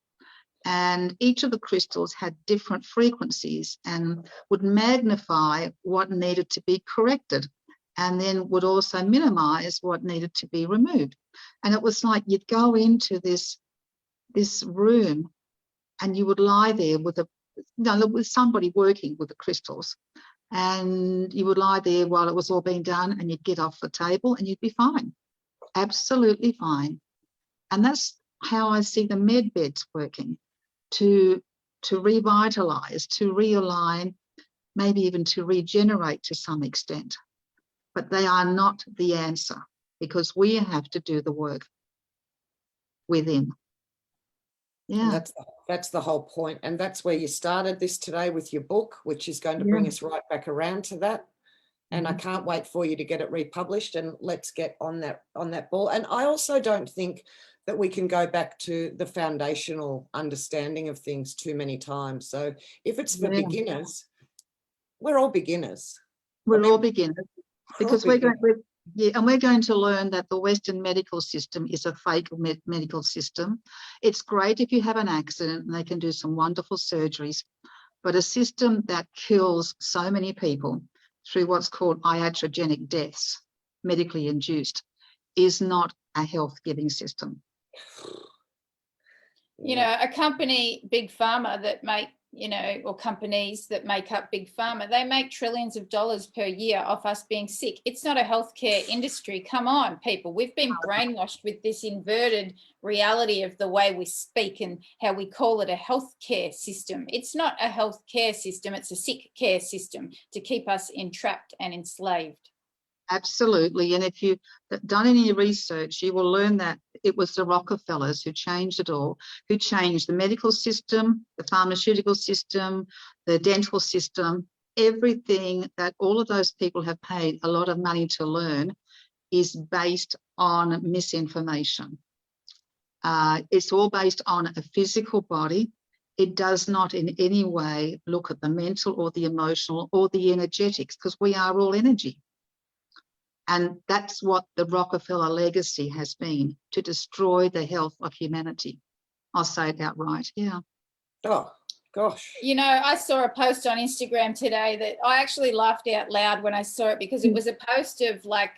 And each of the crystals had different frequencies and would magnify what needed to be corrected, and then would also minimize what needed to be removed. And it was like you'd go into this room and you would lie there with with somebody working with the crystals, and you would lie there while it was all being done, and you'd get off the table and you'd be fine, absolutely fine. And that's how I see the med beds working, to revitalize, to realign, maybe even to regenerate to some extent. But they are not the answer, because we have to do the work within. Yeah, And that's the whole point. And that's where you started this today with your book, which is going to bring us right back around to that. And I can't wait for you to get it republished, and let's get on that ball. And I also don't think that we can go back to the foundational understanding of things too many times. So if it's for beginners, we're all beginners. We're all beginners, because we're going to learn that the Western medical system is a fake medical system. It's great if you have an accident and they can do some wonderful surgeries, but a system that kills so many people through what's called iatrogenic deaths, medically induced, is not a health-giving system. You know, a company, Big Pharma, that make you know, or companies that make up big pharma, they make trillions of dollars per year off us being sick. It's not a healthcare industry. Come on, people. We've been brainwashed with this inverted reality of the way we speak and how we call it a healthcare system. It's not a healthcare system. It's a sick care system to keep us entrapped and enslaved. Absolutely. And if you've done any research, you will learn that it was the Rockefellers who changed it all, who changed the medical system, the pharmaceutical system, the dental system. Everything that all of those people have paid a lot of money to learn is based on misinformation. It's all based on a physical body. It does not in any way look at the mental or the emotional or the energetics, because we are all energy. And that's what the Rockefeller legacy has been, to destroy the health of humanity. I'll say it outright, yeah. Oh, gosh. You know, I saw a post on Instagram today that I actually laughed out loud when I saw it, because it was a post of like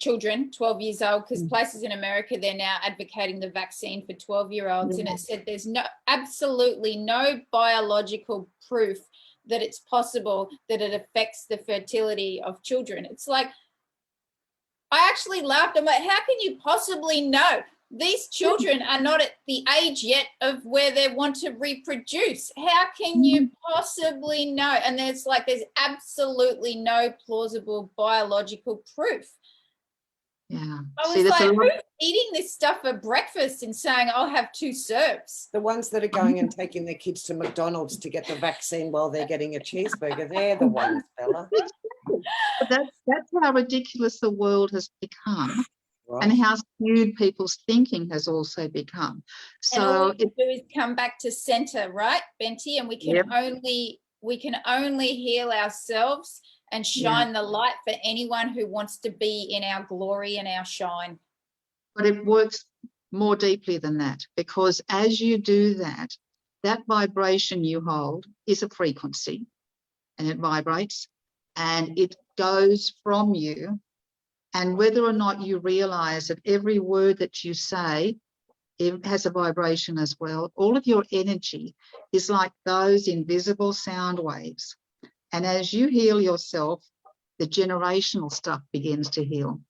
children, 12 years old, because places in America, they're now advocating the vaccine for 12-year-olds. And it said there's absolutely no biological proof that it's possible that it affects the fertility of children. It's like, I actually laughed. I'm like, how can you possibly know? These children are not at the age yet of where they want to reproduce. How can you possibly know? And there's absolutely no plausible biological proof. Yeah. I was like, who's eating this stuff for breakfast and saying, I'll have 2 serves? The ones that are going and taking their kids to McDonald's to get the vaccine while they're getting a cheeseburger, they're the ones, Bella. That's how ridiculous the world has become, Right. and how skewed people's thinking has also become. So and all we can do is come back to center, right, Benty? And we can only heal ourselves and shine the light for anyone who wants to be in our glory and our shine. But it works more deeply than that, because as you do that, that vibration you hold is a frequency, and it vibrates and it goes from you. And whether or not you realize that every word that you say, it has a vibration as well. All of your energy is like those invisible sound waves. And as you heal yourself, the generational stuff begins to heal.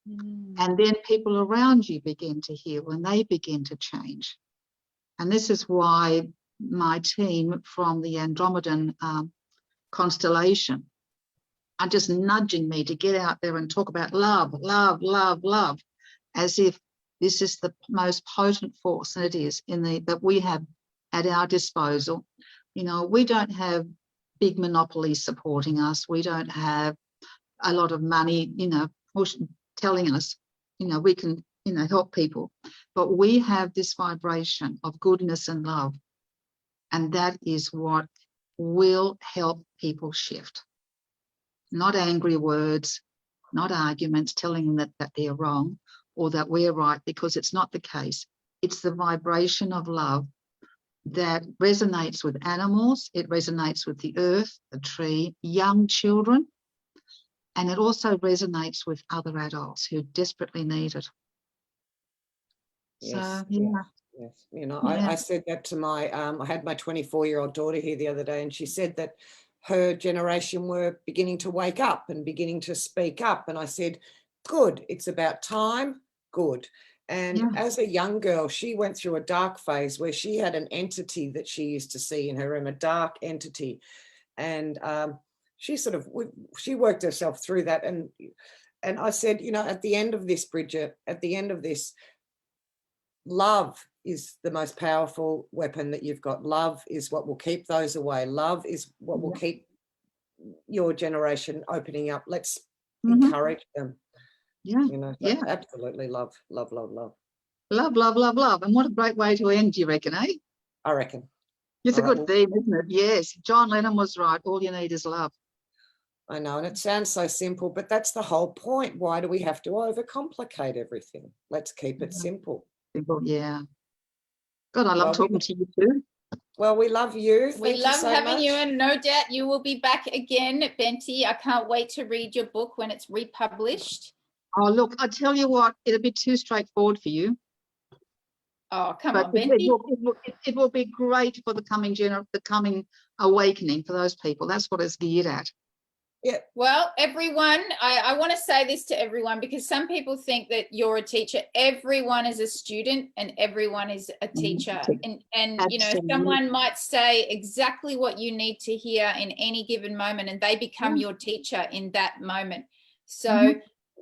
And then people around you begin to heal, and they begin to change. And this is why my team from the Andromedan constellation are just nudging me to get out there and talk about love, love, love, love, as if this is the most potent force, and it is, that we have at our disposal. You know, we don't have big monopolies supporting us. We don't have a lot of money, you know, telling us, you know, we can, you know, help people. But we have this vibration of goodness and love. And that is what will help people shift. Not angry words, not arguments telling them that they're wrong or that we're right, because it's not the case. It's the vibration of love that resonates with animals. It resonates with the earth, the tree, young children, and it also resonates with other adults who desperately need it. Yes, so, yeah. Yes. You know, I said that to my, I had my 24-year-old daughter here the other day, and she said that her generation were beginning to wake up and beginning to speak up. And I said, good, it's about time, good. And as a young girl, she went through a dark phase where she had an entity that she used to see in her room, a dark entity. And she sort of, she worked herself through that. And I said, you know, at the end of this, Bridget, at the end of this, love is the most powerful weapon that you've got. Love is what will keep those away. Love is what will keep your generation opening up. Let's encourage them. Yeah. You know, so absolutely love, love, love, love. Love, love, love, love. And what a great way to end, do you reckon, eh? I reckon. It's a good theme, isn't it? Yes. John Lennon was right. All you need is love. I know, and it sounds so simple, but that's the whole point. Why do we have to overcomplicate everything? Let's keep it simple. Simple, yeah. God, I love talking to you too. Well, we love you. We love having you, and no doubt you will be back again, Benty. I can't wait to read your book when it's republished. Oh, look, I tell you what, it'll be too straightforward for you. Oh, come But on, Benty. it will be great for the coming awakening for those people. That's what it's geared at. Yeah. Well, everyone, I want to say this to everyone, because some people think that you're a teacher. Everyone is a student and everyone is a teacher. And you know, Absolutely. someone might say exactly what you need to hear in any given moment, and they become your teacher in that moment. So,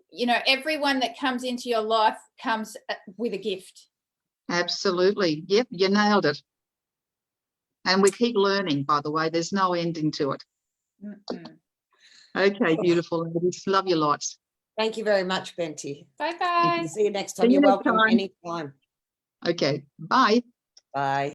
you know, everyone that comes into your life comes with a gift. Absolutely. Yep, you nailed it. And we keep learning, by the way. There's no ending to it. Okay, beautiful ladies. Love you lots. Thank you very much, Benty. Bye, guys. See you next time. See you You're next welcome time. anytime. Okay, bye. Bye.